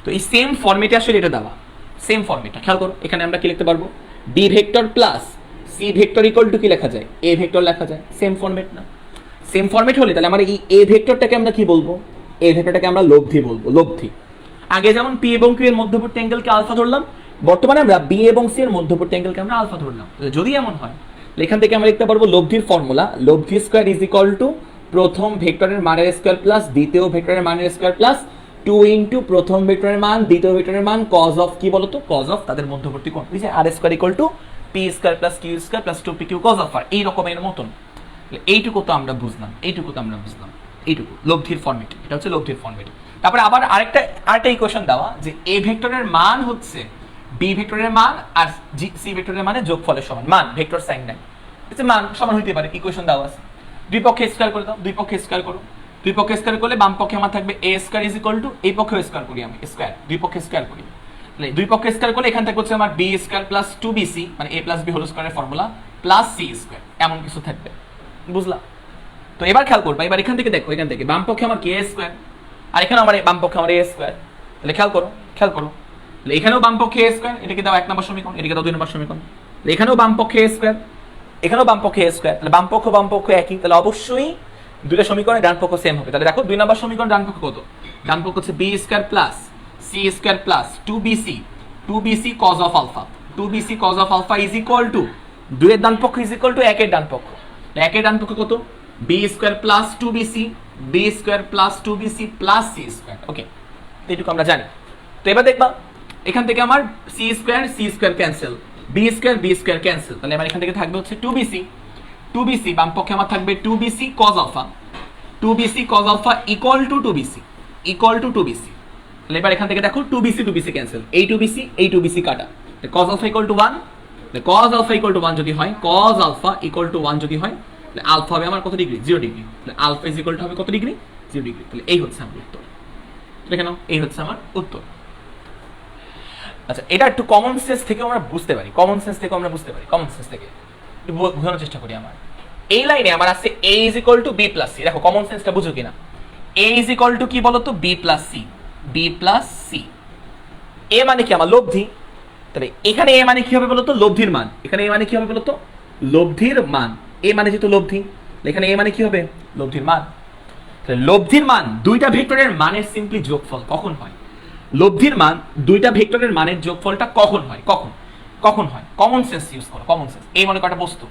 Speaker 1: তো এই সেম ফরম্যাটে আসলে এটা দেওয়া, সেম ফরম্যাটটা খেয়াল করো। এখানে আমরা কি লিখতে পারবো? D vector plus C vector equal to কি লেখা যায়? এ ভেক্টর লেখা যায়। সেম ফরম্যাট না? সেম ফরম্যাট হলে তাহলে আমরা এই এ ভেক্টরটাকে আমরা কি বলবো, এ ভেক্টরটাকে আমরা লব্ধি বলবো, লব্ধি। আগে যেমন পি এবং কিউ এর মধ্যবর্তী অ্যাঙ্গেলকে আলফা ধরলাম, বর্তমানে আমরা বি এবং সি এর মধ্যবর্তী অ্যাঙ্গেলকে আমরা আলফা ধরলাম। যদি এমন হয় এখান থেকে আমরা লিখতে পারবো লব্ধির ফর্মুলা, লব্ধি স্কয়ার ইজ ইকুয়াল টু প্রথম ভেক্টরের মানের স্কয়ার প্লাস দ্বিতীয় ভেক্টরের মানের স্কয়ার প্লাস 2 ইনটু প্রথম ভেক্টরের মান দ্বিতীয় ভেক্টরের মান কজ অফ কি বলতো, কজ অফ তাদের মধ্যবর্তী কোণ, বুঝছে, R square equal to P square plus Q square plus 2pq cos of আর, এই রকমের মতন। এইটুকু তো আমরা বুঝলাম, এইটুকু তো আমরা বুঝলাম, এইটুকু লব্ধির ফর্মেট, এটা হচ্ছে লব্ধির ফর্মেট। তারপরে আবার আরেকটা ইকুয়েশন দেওয়া যে এ ভেক্টরের মান হচ্ছে বি ভেক্টরের মান আর সি ভেক্টরের মানে যোগফলের সমান, মান ভেক্টর সাইন নাই, এটা মান সমান হইতে পারে, ইকুয়েশন দেওয়া আছে। দুই পক্ষে স্কয়ার করে দাও, দুই পক্ষে স্কয়ার করো, দুই পক্ষে স্কয়ার করলে বাম পক্ষে আমার থাকবে a square is equal two, এই পক্ষে স্কয়ার করি আমি স্কয়ার, দুই পক্ষে স্কয়ার করি, তাহলে দুই পক্ষে স্কয়ার করলে এখান থেকে হচ্ছে আমার b স্কয়ার প্লাস 2bc মানে a প্লাস b হোল স্কয়ারের ফর্মুলা প্লাস c স্কয়ার, এমন কিছু থাকবে, বুঝলা? তো এবার খেয়াল করবা, এবার এখান থেকে দেখো, এখান থেকে বাম পক্ষে আমার k স্কয়ার আর এখানে আমার বাম পক্ষে আমার a স্কয়ার, তাহলে খেয়াল করো, খেয়াল করো, তাহলে এখানেও বাম পক্ষে a স্কয়ার, এটাকে দাও 1 নম্বর সমীকরণ, এটাকে দাও 2 নম্বর সমীকরণ, এখানেও বাম পক্ষে a স্কয়ার, এখানেও বাম পক্ষে a স্কয়ার, তাহলে বাম পক্ষ একই, তাহলে অবশ্যই দুইটা সমীকরণে ডান পক্ষ সেম হবে। তাহলে দেখো 2 নম্বর সমীকরণ ডান পক্ষ কত, ডান পক্ষ হচ্ছে b square plus c square plus 2bc cos of alpha, 2bc cos of alpha is equal to 2 এর ডান পক্ষ is equal to 1 এর ডান পক্ষ, একের ডান পক্ষ কত, b square plus 2bc, b square plus 2bc plus c square, okay, এইটুকু আমরা জানি। তো এবার দেখবা এখান থেকে আমার c square cancel, b square cancel, তাহলে আমার এখান থেকে থাকবে হচ্ছে 2bc বাম পক্ষে আমার থাকবে 2bc cos alpha equal to 2bc, তাহলে এবার এখান থেকে দেখো 2bc ক্যান্সেল, এই 2bc কাটা, cos alpha equal to 1, cos alpha equal to 1 যদি হয়, cos alpha equal to 1 যদি হয়, তাহলে আলফা হবে আমার কত ডিগ্রি, 0 ডিগ্রি, তাহলে আলফা ইজ ইকুয়াল টু হবে কত ডিগ্রি, 0 ডিগ্রি, তাহলে এই হচ্ছে আমার উত্তর, দেখে নাও, এই হচ্ছে আমার উত্তর। আচ্ছা, এটা একটু কমন সেন্স থেকে আমরা বুঝতে পারি, কমন সেন্স থেকে একটু বোঝানোর চেষ্টা করি। আমার এই লাইনে আমার আছে a is equal to b plus c, দেখো কমন সেন্সটা বুঝো কিনা, a is equal to কি বলতো, b plus c, a মানে কি আমার লব্ধি, তাহলে এখানে a মানে কি হবে বলতো, লব্ধির মান, এখানে a মানে কি হবে বলতো, লব্ধির মান, a মানে যেহেতু লব্ধি, এখানে a মানে কি হবে, লব্ধির মান, তাহলে লব্ধির মান দুইটা ভেক্টরের মানের সিম্পলি যোগফল কখন হয়, লব্ধির মান দুইটা ভেক্টরের মানের যোগফলটা কখন হয়, কখন হয়, কমন সেন্স ইউজ করো, কমন সেন্স। এই মনে করো একটা বস্তু,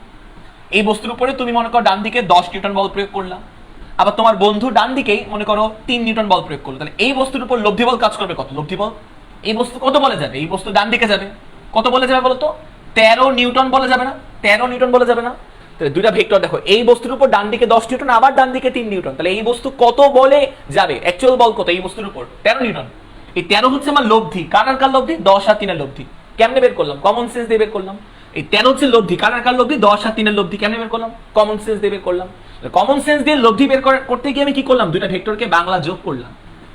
Speaker 1: এই বস্তুর উপরে তুমি মনে করো ডান দিকে 10 নিউটন বল প্রয়োগ করলা, আবার তোমার বন্ধু ডান দিকেই মনে করো 3 নিউটন বল প্রয়োগ করলো, তাহলে এই বস্তুর উপর লব্ধি বল কাজ করবে কত, লব্ধি বল, এই বস্তু কত বলে যাবে, এই বস্তু ডান দিকে যাবে, কত বলে যাবে বলো তো, 13 নিউটন বলে যাবে না, 13 নিউটন বলে যাবে না, তাহলে দুইটা ভেক্টর দেখো, এই বস্তুর উপর ডান দিকে 10 নিউটন আবার ডান দিকে 3 নিউটন, তাহলে এই বস্তু কত বলে যাবে, অ্যাকচুয়াল বল কত এই বস্তুর উপর, 13 নিউটন, এই 13 হচ্ছে আমার লব্ধি, কার লব্ধি, 10 আর 3 এর লব্ধি, কেমনে বের করলাম, কমন সেন্স দিয়ে বের করলাম, এই 13 হচ্ছে লব্ধি, কার লব্ধি, 10 আর 3 এর লব্ধি, কেমনে বের করলাম, কমন সেন্স দিয়ে বের করলাম। কমন সেন্স দিয়ে লব্ধি বের করতে গিয়ে আমি কি করলাম, দুইটা ভেক্টরকে বাংলা যোগ করলাম,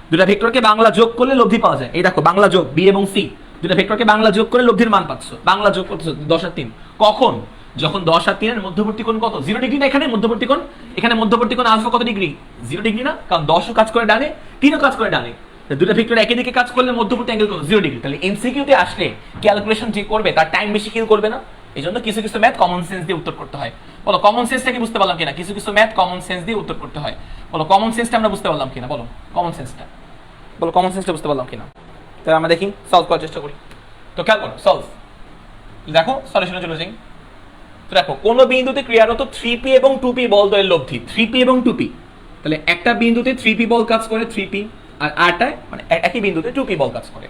Speaker 1: দুইটা ভেক্টরকে বাংলা যোগ করলে লব্ধি পাওয়া যায়, এই দেখো বাংলা যোগ b এবং c, দুইটা ভেক্টরকে বাংলা যোগ করে লব্ধির মান পাচ্ছ, বাংলা যোগ করতেছো 10 আর 3, কখন, যখন 10 আর 3 এর মধ্যবর্তী কোণ কত, 0 ডিগ্রি না, এখানে মধ্যবর্তী কোণ আলফা কত ডিগ্রি, 0 ডিগ্রি না, কারণ 10 ও কাজ করে ডানে, 3 ও কাজ করে ডানে, দুটো ভেক্টর একই দিকে কাজ করলে মধ্যবর্তী অ্যাঙ্গেল কত, 0 ডিগ্রি, তাহলে এমসিকিউতে আসলে ক্যালকুলেশন যে করবে তার টাইম বেশি কিল করবে না, এইজন্য কিছু ম্যাথ কমন সেন্স দিয়ে উত্তর করতে হয়। বলো কমন সেন্সটা কি বুঝতে পারলাম কিনা, কিছু ম্যাথ কমন সেন্স দিয়ে উত্তর করতে হয়, বলো কমন সেন্সটা আমরা বুঝতে পারলাম কিনা, বলো কমন সেন্সটা বুঝতে পারলাম কিনা, তাহলে আমরা দেখি সলভ করার চেষ্টা করি। তো খেয়াল করো, সলভ, দেখো সলিউশনে চলে যাই। তো দেখো কোন বিন্দুতে ক্রিয়ারত 3p এবং 2p বল দ্বয়ের লব্ধি, 3p এবং 2p, তাহলে একটা বিন্দুতে 3p বল কাজ করে 3p, আর আরটায় মানে একই বিন্দুতে 2p বল কাজ করে,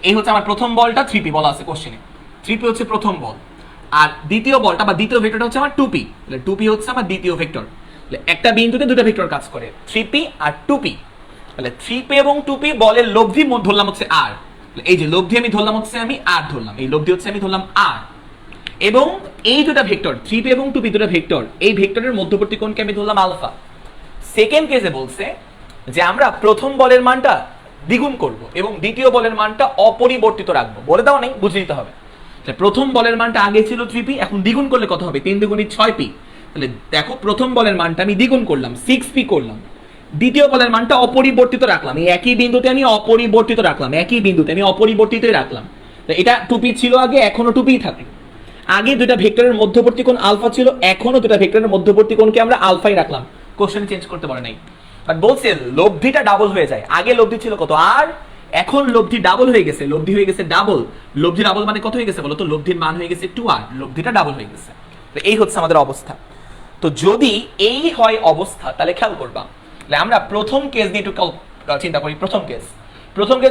Speaker 1: এই হচ্ছে আমার প্রথম বলটা, 3p বলা আছে কোশ্চেনে, 3p হচ্ছে প্রথম বল, আর দ্বিতীয় বলটা বা দ্বিতীয় ভেক্টরটা হচ্ছে আমার 2p, তাহলে 2p হচ্ছে আমার দ্বিতীয় ভেক্টর, তাহলে একটা বিন্দুতে দুটো ভেক্টর কাজ করে 3p আর 2p, তাহলে 3p এবং 2p বলের লব্ধি ধরলাম হচ্ছে r, এই যে লব্ধি আমি ধরলাম হচ্ছে আমি r ধরলাম, এই লব্ধি হচ্ছে আমি ধরলাম r, এবং এই দুটো ভেক্টর 3p এবং 2p দুটো ভেক্টর, এই ভেক্টরের মধ্যবর্তী কোণকে আমি ধরলাম আলফা। সেকেন্ড কেসে বলছে যে আমরা প্রথম বলের মানটা দ্বিগুণ করব এবং দ্বিতীয় বলের মানটা অপরিবর্তিত রাখবো, বলে দাও নেই, বুঝে নিতে হবে। প্রথম বলের মানটা আগে ছিল 3p, এখন দ্বিগুণ করলে কত হবে, 3 দুগুণী 6p, তাহলে দেখো প্রথম বলের মানটা আমি দ্বিগুণ করলাম 6p করলাম, দ্বিতীয় বলের মানটা অপরিবর্তিত রাখলাম, এই একই বিন্দুতে আমি অপরিবর্তিত রাখলাম, এটা 2p ছিল আগে, এখনো 2p থাকলো, আগে দুটা ভেক্টরের মধ্যবর্তী কোণ আলফা ছিল, এখনো দুটা ভেক্টরের মধ্যবর্তী কোণকে আমরা আলফাই রাখলাম, কোশ্চেন চেঞ্জ করতে পারে নাই, বাট বলছে লব্ধিটা ডাবল হয়ে যায়। আগে লব্ধি ছিল কত আর, এখন লব্ধি ডাবল হয়ে গেছে, লব্ধি হয়ে গেছে ডাবল। লব্ধি ডাবল মানে কত হয়ে গেছে বলো তো? লব্ধির মান হয়ে গেছে 2 আর লব্ধিটা ডাবল হয়ে গেছে। তো এই হচ্ছে আমাদের অবস্থা। তো যদি এই হয় অবস্থা তাহলে খেয়াল করবা, তাহলে আমরা প্রথম কেস দিয়ে একটু চিন্তা করি। প্রথম কেস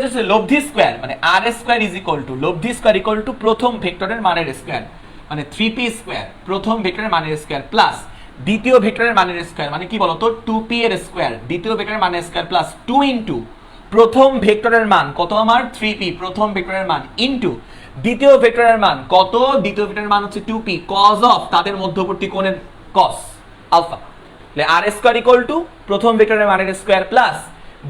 Speaker 1: হচ্ছে লব্ধি স্কয়ার মানে আর স্কয়ার ইজ ইকুয়াল টু লব্ধি স্কয়ার ইকুয়াল টু প্রথম ভেক্টরের মানের স্কয়ার মানে 3p স্কয়ার, প্রথম ভেক্টরের মানের স্কয়ার প্লাস দ্বিতীয় ভেক্টরের মানের স্কয়ার মানে কি বলতো 2p এর স্কয়ার, দ্বিতীয় ভেক্টরের মানের স্কয়ার প্লাস 2 ইনটু প্রথম ভেক্টরের মান কত আমার 3p, প্রথম ভেক্টরের মান ইনটু দ্বিতীয় ভেক্টরের মান কত, দ্বিতীয় ভেক্টরের মান হচ্ছে 2p cos অফ তাদের মধ্যবর্তী কোণের cos আলফা। তাহলে আর স্কয়ার ইকুয়াল টু প্রথম ভেক্টরের মানের স্কয়ার প্লাস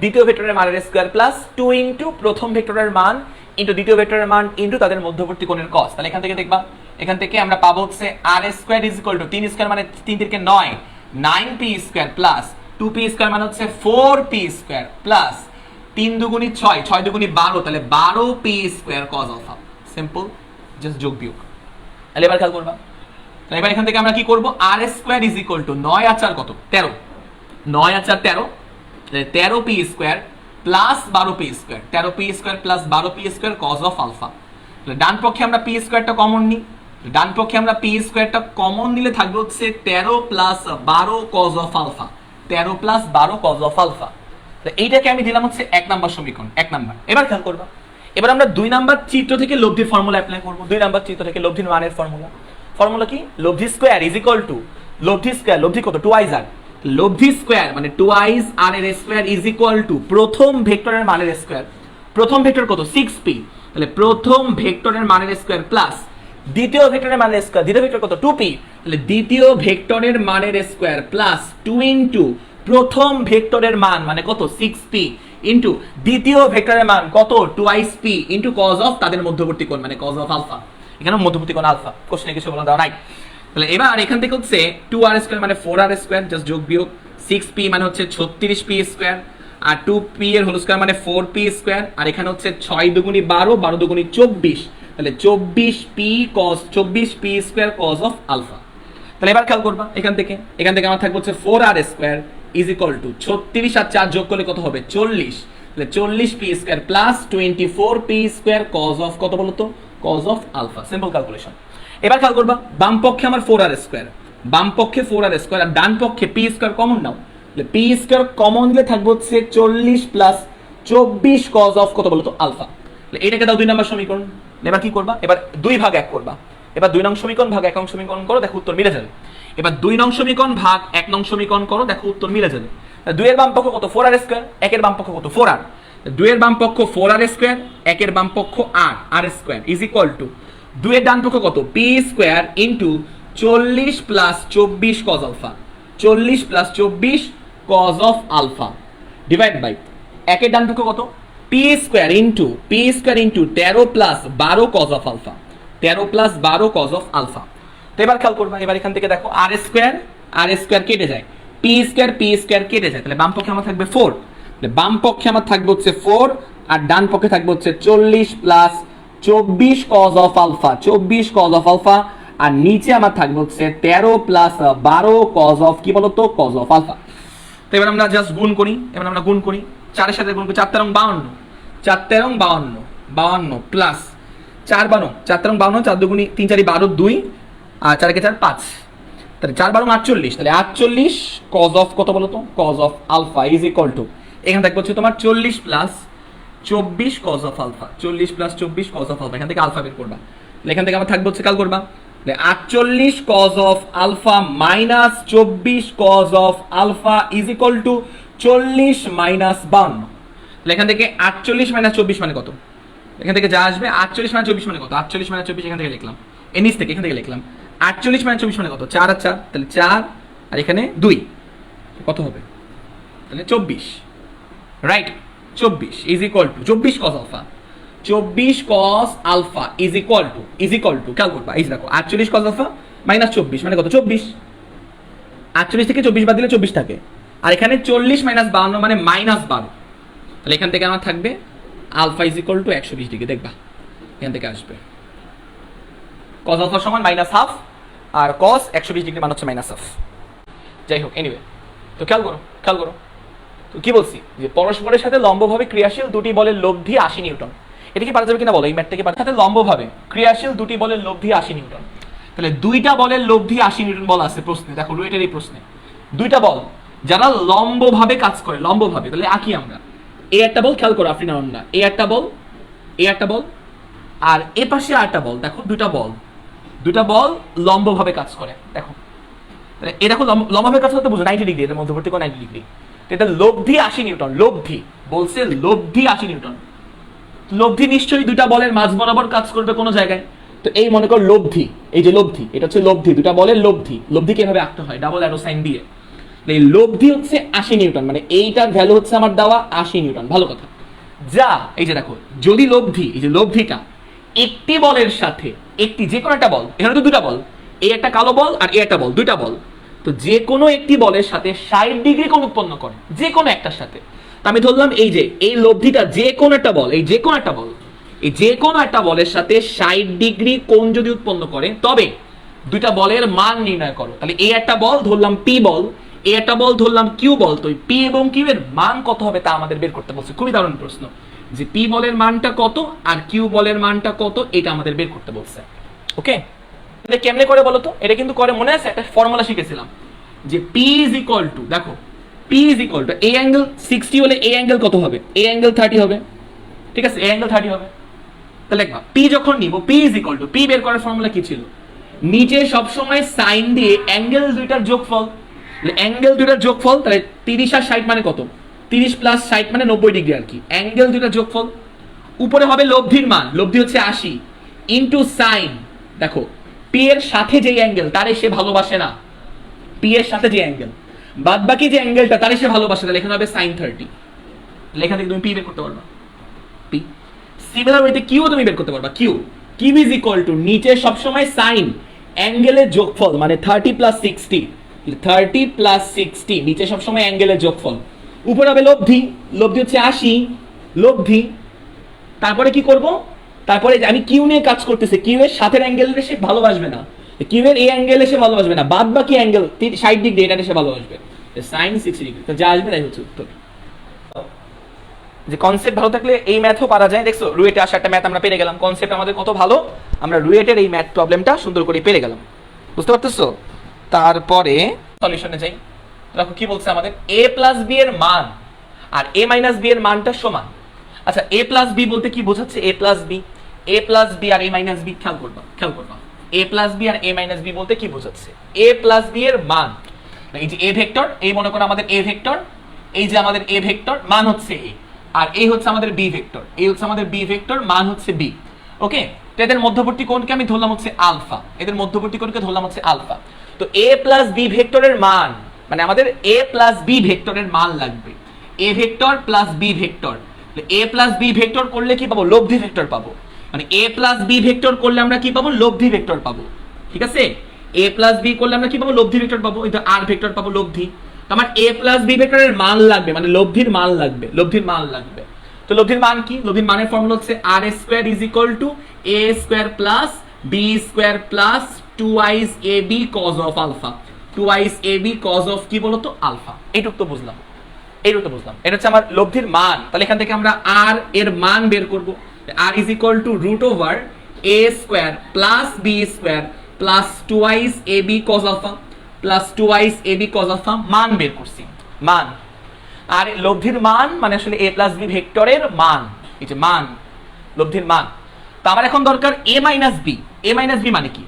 Speaker 1: দ্বিতীয় ভেক্টরের মানের স্কয়ার প্লাস 2 ইনটু প্রথম ভেক্টরের মান ইনটু দ্বিতীয় ভেক্টরের মান ইনটু তাদের মধ্যবর্তী কোণের cos। তাহলে এখান থেকে দেখবা, এখান থেকে আমরা পাবো হচ্ছে R square is equal to 3 square মানে 3 Tirkey 9, 9p square plus 2p square মানে হচ্ছে 4p স্কয়ার প্লাস 3 দুগুণী 6, 6 দুগুণী 12, তাহলে 12p square cos alpha. Simple, just যোগ বিয়োগ। তাহলে এবার খেয়াল করবা, তাহলে এবার এখান থেকে আমরা কি করব, R square is equal to 9 আর 4 কত 13, 9 আর 4 13, 13p square plus 12p square, 13p square plus 12p square cos of alpha. তাহলে ডান পক্ষে আমরা p স্কয়ারটা কমন নিই, ডান পক্ষে আমরা p স্কয়ারটা কমন নিলে থাকবে হচ্ছে 13 plus 12 cos of alpha, 13 plus 12 cos of alpha. তাহলে এইটাকে আমি দিলাম হচ্ছে 1 নাম্বার সমীকরণ, 1 নাম্বার। এবার খেয়াল করবা, এবার আমরা 2 নাম্বার চিত্র থেকে লব্ধির ফর্মুলা অ্যাপ্লাই করব। 2 নাম্বার চিত্র থেকে লব্ধির মানের ফর্মুলা কি, লব্ধি স্কয়ার ইজ ইকুয়াল টু লব্ধি স্কয়ার, লব্ধি কত 2i আর, লব্ধি স্কয়ার মানে 2i আর এর স্কয়ার ইজ ইকুয়াল টু প্রথম ভেক্টরের মানের স্কয়ার, প্রথম ভেক্টর কত 6p, তাহলে প্রথম ভেক্টরের মানের স্কয়ার প্লাস দ্বিতীয় ভেক্টরের মানের স্কয়ার, দ্বিতীয় ভেক্টর কত 2p, তাহলে দ্বিতীয় ভেক্টরের মানের স্কয়ার প্লাস 2 ইনটু প্রথম ভেক্টরের মান মানে কত 6p ইনটু দ্বিতীয় ভেক্টরের মান কত 2i'p ইনটু cos অফ তাদের মধ্যবর্তী কোণ মানে cos অফ আলফা। এখানে মধ্যবর্তী কোণ আলফা, কোশ্চেনে কিছু বলা দেওয়া নাই। তাহলে এবার এখান থেকে হচ্ছে 2r স্কয়ার মানে 4r স্কয়ার, জাস্ট যোগ বিয়োগ, 6p মানে হচ্ছে 36p স্কয়ার আর 2p এর হোল স্কয়ার মানে 4p স্কয়ার, আর এখানে হচ্ছে 6 দুগুণী 12, 12 দুগুণী 24, তাহলে 24p square cos of alpha. তাহলে এবার খেয়াল করবা, এখান থেকে আমার থাকবে হচ্ছে 4r square is equal to 36 আর 4 যোগ করলে কত হবে 40, তাহলে 40p square plus 24p square cos of কত বলতো cos of alpha. Simple calculation. এবার খেয়াল করবা, বাম পক্ষে আমার 4r স্কয়ার, বাম পক্ষে 4r স্কয়ার আর ডান পক্ষে p স্কয়ার কমন নাও, তাহলে p স্কয়ার কমন দিলে থাকবে হচ্ছে 40 প্লাস 24 cos অফ কত বলতো আলফা। তাহলে এটাকে দাও 2 নাম্বার সমীকরণ। এবার কি করবা, এবার 2 ভাগ 1 করবা, এবার 2 নং সমীকরণ ভাগ 1 নং সমীকরণ করো, দেখো উত্তর মিলে যাবে। এবার 2 নং সমীকরণ ভাগ 1 নং সমীকরণ করো, দেখো উত্তর মিলে যাবে। 2 এর বাম পক্ষ কত 4r স্কয়ার, 1 এর বাম পক্ষ কত 4r, 2 এর বাম পক্ষ 4r স্কয়ার, 1 এর বাম পক্ষ r square is equal to 2 এর ডান পক্ষ কত p square into 40 plus 24 cos alpha, 40 plus 24 cos of alpha divide by 1 এর ডান পক্ষ কত p square into 13 plus 12 cos of alpha, 13 plus 12 cos of alpha. তো এবার খেয়াল করবা, এবার এখান থেকে দেখো r স্কয়ার কেটে যায়, p স্কয়ার কেটে যায়, তাহলে বাম পক্ষে আমার থাকবে 4, তাহলে বাম পক্ষে আমার থাকবে হচ্ছে 4 আর ডান পক্ষে থাকবে হচ্ছে 40 plus 24 cos of alpha, 24 cos of alpha, আর নিচে আমার থাকবে হচ্ছে 13 প্লাস 12 cos অফ কি বলতো cos অফ আলফা। তো এবার আমরা জাস্ট গুণ করি, 4 এর সাথে গুণ করি, 4 তেরং 52, 4 তেরং 52 প্লাস 4 12, 4 তেরং 52, 4 দুগুণী 3 4 12, 2 আর 4 কে 4 5, তাহলে 4 12 48, তাহলে 48 cos অফ কত বলতো cos of alpha is equal to এখানে থাকবে হচ্ছে তোমার 40 plus 24 cos of alpha, 40 plus 24 cos of alpha, এখান থেকে আলফা বের করবা, এখান থেকে আমার থাকবে হচ্ছে কাল করবা 48 cos of alpha minus 24 cos of alpha is equal to 40 minus 52, তাহলে এখান থেকে 48 মাইনাস 24 মানে কত, এখান থেকে যা আসবে 48 মাইনাস 24 মানে কত, 48 মাইনাস 24 এখান থেকে লিখলাম, এনিস থেকে এখান থেকে লিখলাম 48 মাইনাস 24 মানে কত 4 আর 4, তাহলে 4 আর এখানে 2 কত হবে, তাহলে 24 right, 24 is equal to 24 cos alpha, 24 cos alpha is equal to খেয়াল করবা, এই দেখো 48 cos আলফা মাইনাস 24 মানে কত 24, 48 থেকে 24 বাদ দিলে 24 থাকে, আর এখানে 40 মাইনাস 52 মানে মাইনাস 12, তাহলে এখান থেকে আমার থাকবে alpha is equal to 120 degree, দেখবা এখান থেকে আসবে cos আলফা সমান মাইনাস হাফ আর cos 120 ডিগ্রি মানে হচ্ছে মাইনাস হাফ। যাই হোক, এনিওয়ে তো খেয়াল করো তো কি বলছি যে পরস্পরের সাথে লম্বভাবে ক্রিয়াশীল দুটি বলের লব্ধি 80 নিউটন। এটা কি পারা যাবে কিনা বলো, এই ম্যাথটাকে সাথে লম্বভাবে ক্রিয়াশীল দুটি বলের লব্ধি 80 নিউটন। তাহলে দুইটা বলের লব্ধি 80 নিউটন বল আছে প্রশ্নে, দেখো রুয়েটের এই প্রশ্নে দুইটা বল যারা লম্বভাবে কাজ করে, লম্বভাবে, তাহলে আঁকি আমরা। এই একটা বল, খেয়াল করো আফরিন আনন্দ, এই একটা বল আর এ পাশে আরেকটা বল, দেখো দুইটা বল লম্বভাবে কাজ করে। দেখো তাহলে এ দেখো লম্বভাবে কাজ করতে বুঝো 90 ডিগ্রি, এর মধ্যবর্তী কোণ 90 ডিগ্রি। এটা লব্ধি 80 নিউটন, লব্ধি বলছে লব্ধি 80 নিউটন। লব্ধি নিশ্চয়ই দুইটা বলের মাঝ বরাবর কাজ করবে কোনো জায়গায়। তো এই মনে কর লব্ধি, এই যে লব্ধি, এটা হচ্ছে লব্ধি, দুটা বলের লব্ধি কিভাবে আঁকতে হয়, ডাবল অ্যারো সাইন দিয়ে। এই লব্ধি হচ্ছে 80 নিউটন, মানে এইটার ভ্যালু হচ্ছে আমার দেওয়া 80 নিউটন। ভালো কথা। যা এই যে দেখো, যদি লব্ধি, এই যে লব্ধিটা একটি বলের সাথে একটি যে কোনো একটা বল, এখানে তো দুটা বল, এই একটা কালো বল আর এই একটা বল, দুইটা বল, তো যে কোনো একটি বলের সাথে 60 ডিগ্রি কোণ উৎপন্ন করে, যে কোনো একটার সাথে। তো আমি ধরলাম এই যে এই লব্ধিটা যে কোনো একটা বল, এই যে কোনো একটা বলের সাথে 60 ডিগ্রি কোণ যদি উৎপন্ন করে, তবে দুইটা বলের মান নির্ণয় করো। তাহলে এই একটা বল ধরলাম পি বল, এই একটা বল ধরলাম কিউ বল, তো পি এবং কিউ এর মান কত হবে তা আমাদের বের করতে বলছে। খুবই দারুণ প্রশ্ন, যে পি বলের মানটা কত আর কিউ বলের মানটা কত, এটা আমাদের বের করতে বলছে। ওকে, এটা কেমনে করে বলো তো? এটা কিন্তু করে মনে আছে, একটা ফর্মুলা শিখেছিলাম যে পি ইজ ইকুয়াল টু, দেখো P is equal two A angle 60 হলে এ অ্যাঙ্গেল কত হবে, এ অ্যাঙ্গেল 30 হবে, ঠিক আছে, এ অ্যাঙ্গেল 30 হবে। তাহলে দেখবা পি যখন নিব, P is equal to, P বের করার ফর্মুলা কি ছিল, নিচে সব সময় সাইন দিয়ে অ্যাঙ্গেল দুইটার যোগফল, অ্যাঙ্গেল দুইটার যোগফল, তাহলে 30 আর 60 মানে কত, 30 প্লাস 60 মানে 90 ডিগ্রি আর কি, অ্যাঙ্গেল দুইটার যোগফল। উপরে হবে লব্ধির মান, লব্ধি হচ্ছে 80 ইনটু সাইন, দেখো পি এর সাথে যে অ্যাঙ্গেল তারে সে ভালোবাসে না, পি এর সাথে যে অ্যাঙ্গেল, বাদ বাকি যে অ্যাঙ্গেলটা তারে সে ভালোবাসে, তাহলে এখানে হবে sin 30। লেখা থেকে তুমি পি বের করতে পারবা, পি। সিমিলার ওয়েতে কিউ তুমি বের করতে পারবা, কিউ ইজ ইকুয়াল টু নিচে সব সময় সাইন অ্যাঙ্গেলের যোগফল, মানে 30 প্লাস 60, 30 প্লাস 60 নিচে সব সময় অ্যাঙ্গেলের যোগফল, উপরে হবে লব্ধি হচ্ছে 80 লব্ধি। তারপরে কি করব, তারপরে আমি কিউ নিয়ে কাজ করতেছি, কিউ এর সাথে অ্যাঙ্গেলে সে ভালোবাসবে না, কিউ এর এই অ্যাঙ্গেলে সে ভালোবাসবে না, বাদ বাকি অ্যাঙ্গেল 60 ডিগ্রি এটা সে ভালোবাসবে, sin 60 ডিগ্রি। তো যা আসবে তাই হচ্ছে উত্তর। যে কনসেপ্ট ভালো থাকলে এই ম্যাথও পারা যায়। দেখছো রুয়েটে আসা একটা ম্যাথ আমরা পেরে গেলাম, কনসেপ্ট আমাদের কত ভালো, আমরা রুয়েটের এই ম্যাথ প্রবলেমটা সুন্দর করে পেরে গেলাম, বুঝতে পারতেছো? তারপরে সলিউশনে যাই। দেখো কি বলছে আমাদের, a প্লাস b এর মান আর a মাইনাস b এর মানটা সমান। আচ্ছা a প্লাস b বলতে কি বোঝাচ্ছে, a প্লাস b আর a মাইনাস b, খেয়াল করবা a প্লাস b আর a মাইনাস b বলতে কি বোঝাচ্ছে, a প্লাস b এর মান, এই যে a ভেক্টর, এই মনে করো আমাদের a ভেক্টর, এই যে আমাদের a ভেক্টর মান হচ্ছে a, আর এই হচ্ছে আমাদের b ভেক্টর, এই হচ্ছে আমাদের b ভেক্টর মান হচ্ছে b। ওকে, তো এদের মধ্যবর্তী কোণকে আমি ধরলাম হচ্ছে আলফা, এদের মধ্যবর্তী কোণকে ধরলাম হচ্ছে আলফা। তো a প্লাস b ভেক্টরের মান, মানে আমাদের a প্লাস b ভেক্টরের মান লাগবে, a vector plus b vector. a plus b vector করলে কি পাবো, লব্ধি ভেক্টর পাবো, মানে a প্লাস b ভেক্টর করলে আমরা কি পাবো, লব্ধি ভেক্টর পাবো, ঠিক আছে। a প্লাস b করলে আমরা কি পাবো, লব্ধি ভেক্টর পাবো, এই তো r ভেক্টর পাবো, লব্ধি। তো আমার a প্লাস b ভেক্টরের মান লাগবে, মানে লব্ধির মান লাগবে, তো লব্ধির মান কি, লব্ধির মানের ফর্মুলা হচ্ছে r square is equal to a square plus b square plus 2i's ab cos of alpha, 2i's ab cos of কি বলতো আলফা। এইটুকু তো বুঝলাম, এটা হচ্ছে আমার লব্ধির মান। তাহলে এখান থেকে আমরা r এর মান বের করব, r is equal to root over a square plus b square plus 2i's ab cos alpha plus 2i's ab cos alpha, মান বের করছি, মান। আর লব্ধির মান মানে আসলে a প্লাস b ভেক্টরের মান, এই যে মান, লব্ধির মান। তো আমার এখন দরকার a মাইনাস b মানে কি,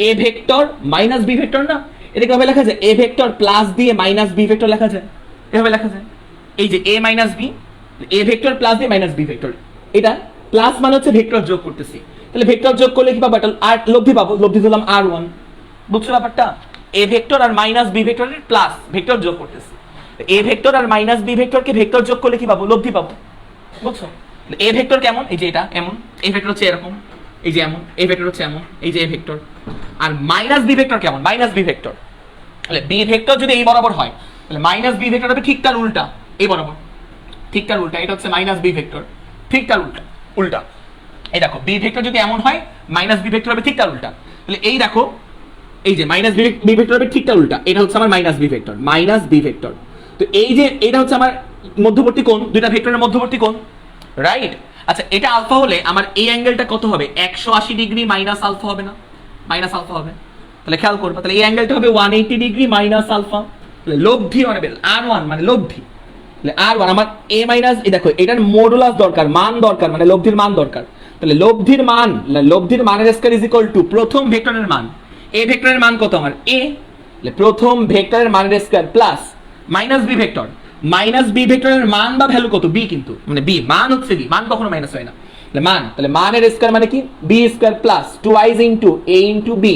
Speaker 1: a vector minus b vector না, এটা কিভাবে লেখা যায়, a ভেক্টর প্লাস দিয়ে মাইনাস b ভেক্টর লেখা যায়, এভাবে লেখা যায়, এই যে a minus b, a vector plus দিয়ে মাইনাস b ভেক্টর, এটা প্লাস মানে হচ্ছে ভেক্টর যোগ করতেছি, তাহলে ভেক্টর যোগ করলে কি পাবো, আর লব্ধি পাবো, লব্ধি দিলাম r1, বুঝছো ব্যাপারটা, a ভেক্টর আর মাইনাস b ভেক্টরের প্লাস ভেক্টর যোগ করতেছি, a ভেক্টর আর মাইনাস b ভেক্টরকে ভেক্টর যোগ করলে কি পাবো, লব্ধি পাবো, বুঝছো। a ভেক্টর কেমন, এই যে এটা এমন, a ভেক্টর হচ্ছে এরকম, এই যে এমন, a ভেক্টর হচ্ছে এমন, এই যে a ভেক্টর। আর মাইনাস b ভেক্টর কেমন, মাইনাস b ভেক্টর, তাহলে b ভেক্টর যদি এই বরাবর হয়, তাহলে মাইনাস b ভেক্টর হবে ঠিক তার উল্টা, এই বরাবর ঠিক তার উল্টা, এটা হচ্ছে মাইনাস b ভেক্টর, ঠিক তার উল্টা। এই দেখো b ভেক্টর যদি এমন হয়, মাইনাস b ভেক্টর হবে ঠিক তার উল্টা, তাহলে এই দেখো এই যে মাইনাস b ভেক্টর হবে ঠিক তার উল্টা, এটা হচ্ছে আমার মাইনাস b ভেক্টর, তো এই যে এটা হচ্ছে আমার মধ্যবর্তী কোণ, দুইটা ভেক্টরের মধ্যবর্তী কোণ, রাইট? আচ্ছা, এটা আলফা হলে আমার এই অ্যাঙ্গেলটা কত হবে? 180 ডিগ্রি মাইনাস আলফা হবে না? মাইনাস আলফা হবে। তাহলে খেয়াল করবা, তাহলে এই অ্যাঙ্গেলটা হবে 180 ডিগ্রি মাইনাস আলফা। তাহলে লব্ধি মানে R1 মানে লব্ধি, তাহলে R1 আমার a মাইনাস, এই দেখো এটার মডুলাস দরকার, মান দরকার, মানে লব্ধির মান দরকার। তাহলে লব্ধির মানের স্কয়ার ইজ ইকুয়াল টু প্রথম ভেক্টরের মান, a ভেক্টরের মান কত আমার a, তাহলে প্রথম ভেক্টরের মানের square plus minus b vector, minus b ভেক্টরের মান বা ভ্যালু কত? b, কিন্তু মানে b মান হচ্ছে b, মান কখনো মাইনাস হয় না। তাহলে মান, তাহলে মানের স্কয়ার মানে কি? b square plus twice into a into b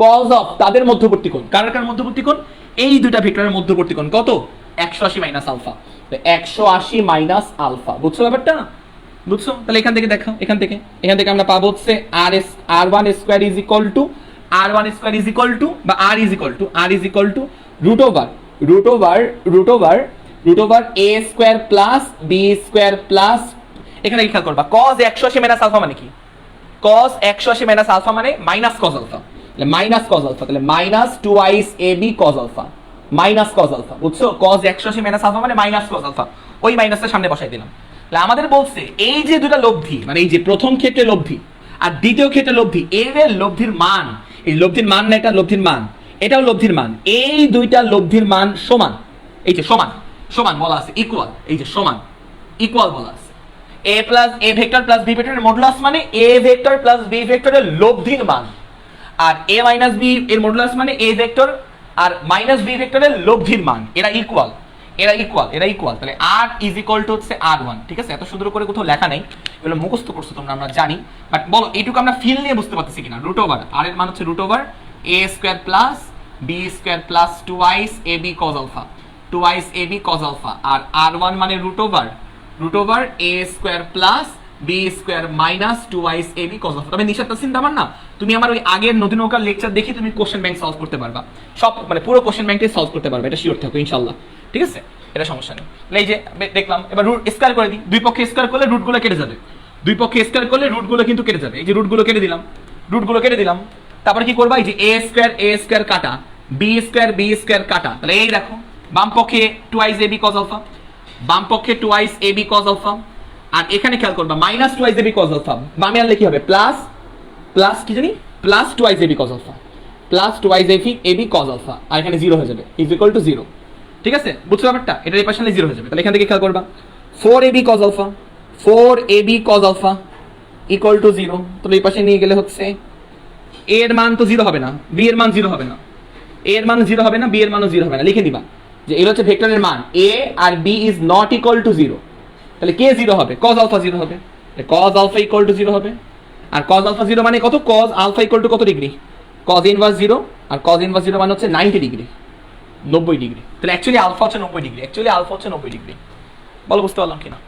Speaker 1: cos of তাদের মধ্যবর্তী কোণ। কার কার মধ্যবর্তী কোণ? এই দুইটা ভেক্টরের মধ্যবর্তী কোণ কত? 180 মাইনাস আলফা। 180 মাইনাস আলফা, বুঝছো ব্যাপারটা? বুঝছো? তাহলে এখান থেকে দেখো, এখান থেকে আমরা পাবো হচ্ছে r1 square is equal to r1 square is equal to বা r is equal to root over a square plus b square plus, এখানে কি খেয়াল করবা, cos 180 মাইনাস আলফা মানে কি? cos 180 মাইনাস আলফা মানে মাইনাস cos আলফা, তাহলে minus cos alpha, তাহলে মাইনাস টুয়াইস ab cos আলফা, মাইনাস cos আলফা, বুঝছো? cos 180 মাইনাস আলফা মানে মাইনাস cos আলফা, ওই মাইনাসটা সামনে বসাই দিলাম। তাহলে আমাদের বলছে এই যে দুটো লব্ধি, মানে এই যে প্রথম ক্ষেত্রে লব্ধি আর দ্বিতীয় ক্ষেত্রে লব্ধি, এর লব্ধির মান, এই লব্ধির মান না, এটা লব্ধির মান, এটাও লব্ধির মান, এই দুইটা লব্ধির মান সমান। এই যে সমান বলা আছে, ইকুয়াল, এই যে সমান ইকুয়াল বলা আছে। a plus a vector plus b ভেক্টরের মডুলাস মানে a ভেক্টর প্লাস b ভেক্টরের লব্ধির মান, আর a মাইনাস b এর মডুলাস মানে a ভেক্টর আর মাইনাস b ভেক্টরের লব্ধির মান। এরা ইকুয়াল। তাহলে r ইজ ইকুয়াল টু হচ্ছে r1, ঠিক আছে? এত সুন্দর করে কোথাও লেখা নেই, এগুলো মুখস্থ করছো তোমরা, আমরা জানি, বাট বলো এইটুকু আমরা ফিল নিয়ে বুঝতে পারতেছি কিনা। রুট ওভার r এর মান হচ্ছে root over a square plus b square plus twice ab cos alpha, twice ab cos alpha, আর r1 মানে root over a square plus b square minus twice ab cos alpha. তবে নিশাত তাসিন আমার না, তুমি আমার ওই আগের নতুন নৌকার লেকচার দেখে তুমি কোশ্চেন ব্যাংক সলভ করতে পারবা, সব মানে পুরো কোশ্চেন ব্যাংকটাই সলভ করতে পারবে, এটা শিওর থাকো ইনশাআল্লাহ, ঠিক আছে? এটা সমস্যা নেই। এই যে দেখলাম, এবার রুট স্কয়ার করে দিই, দুই পক্ষে স্কয়ার করলে রুটগুলো কেটে যাবে, রুটগুলো কিন্তু কেটে যাবে। এই যে রুটগুলো কেটে দিলাম, তারপরে কি করবা? এই যে a স্কয়ার কাটা, b স্কয়ার কাটা, তাহলে এই দেখো বাম পক্ষে টুয়াইস ab cos আলফা, আর এখানে খেয়াল করবা minus twice ab cos alpha, বামে আনলে কি হবে? প্লাস কি জানি, plus twice ab cos alpha, আর এখানে 0 হয়ে যাবে, ইজ ইকুয়াল টু 0, ঠিক আছে? বুঝছো ব্যাপারটা? এটা এই পাশে 0 হয়ে যাবে। তাহলে এখান থেকে খেয়াল করবা 4ab cos alpha equal to 0, তাহলে এই পাশে নিয়ে গেলে হচ্ছে a এর মান তো 0 হবে না, b এর মান 0 হবে না, a এর মান 0 হবে না, b এর মানও 0 হবে না, লিখে দিবা যে এগুলো হচ্ছে ভেক্টরের মান a আর b is not equal to 0। তাহলে কে 0 হবে? cos আলফা 0 হবে, cos আলফা ইকুয়াল টু 0 হবে, আর cos আলফা 0 মানে কত? cos আলফা ইকুয়াল টু কত ডিগ্রি? cos ইনভার্স 0, আর cos ইনভার্স 0 মানে হচ্ছে 90 ডিগ্রি, 90 ডিগ্রি। তাহলে অ্যাকচুয়ালি আলফা হচ্ছে 90 ডিগ্রি, বলো বুঝতে পারলাম কিনা?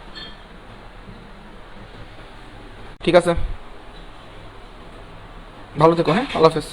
Speaker 1: ঠিক আছে, ভালো থেকো, হ্যাঁ, আল্লাহ হাফেজ।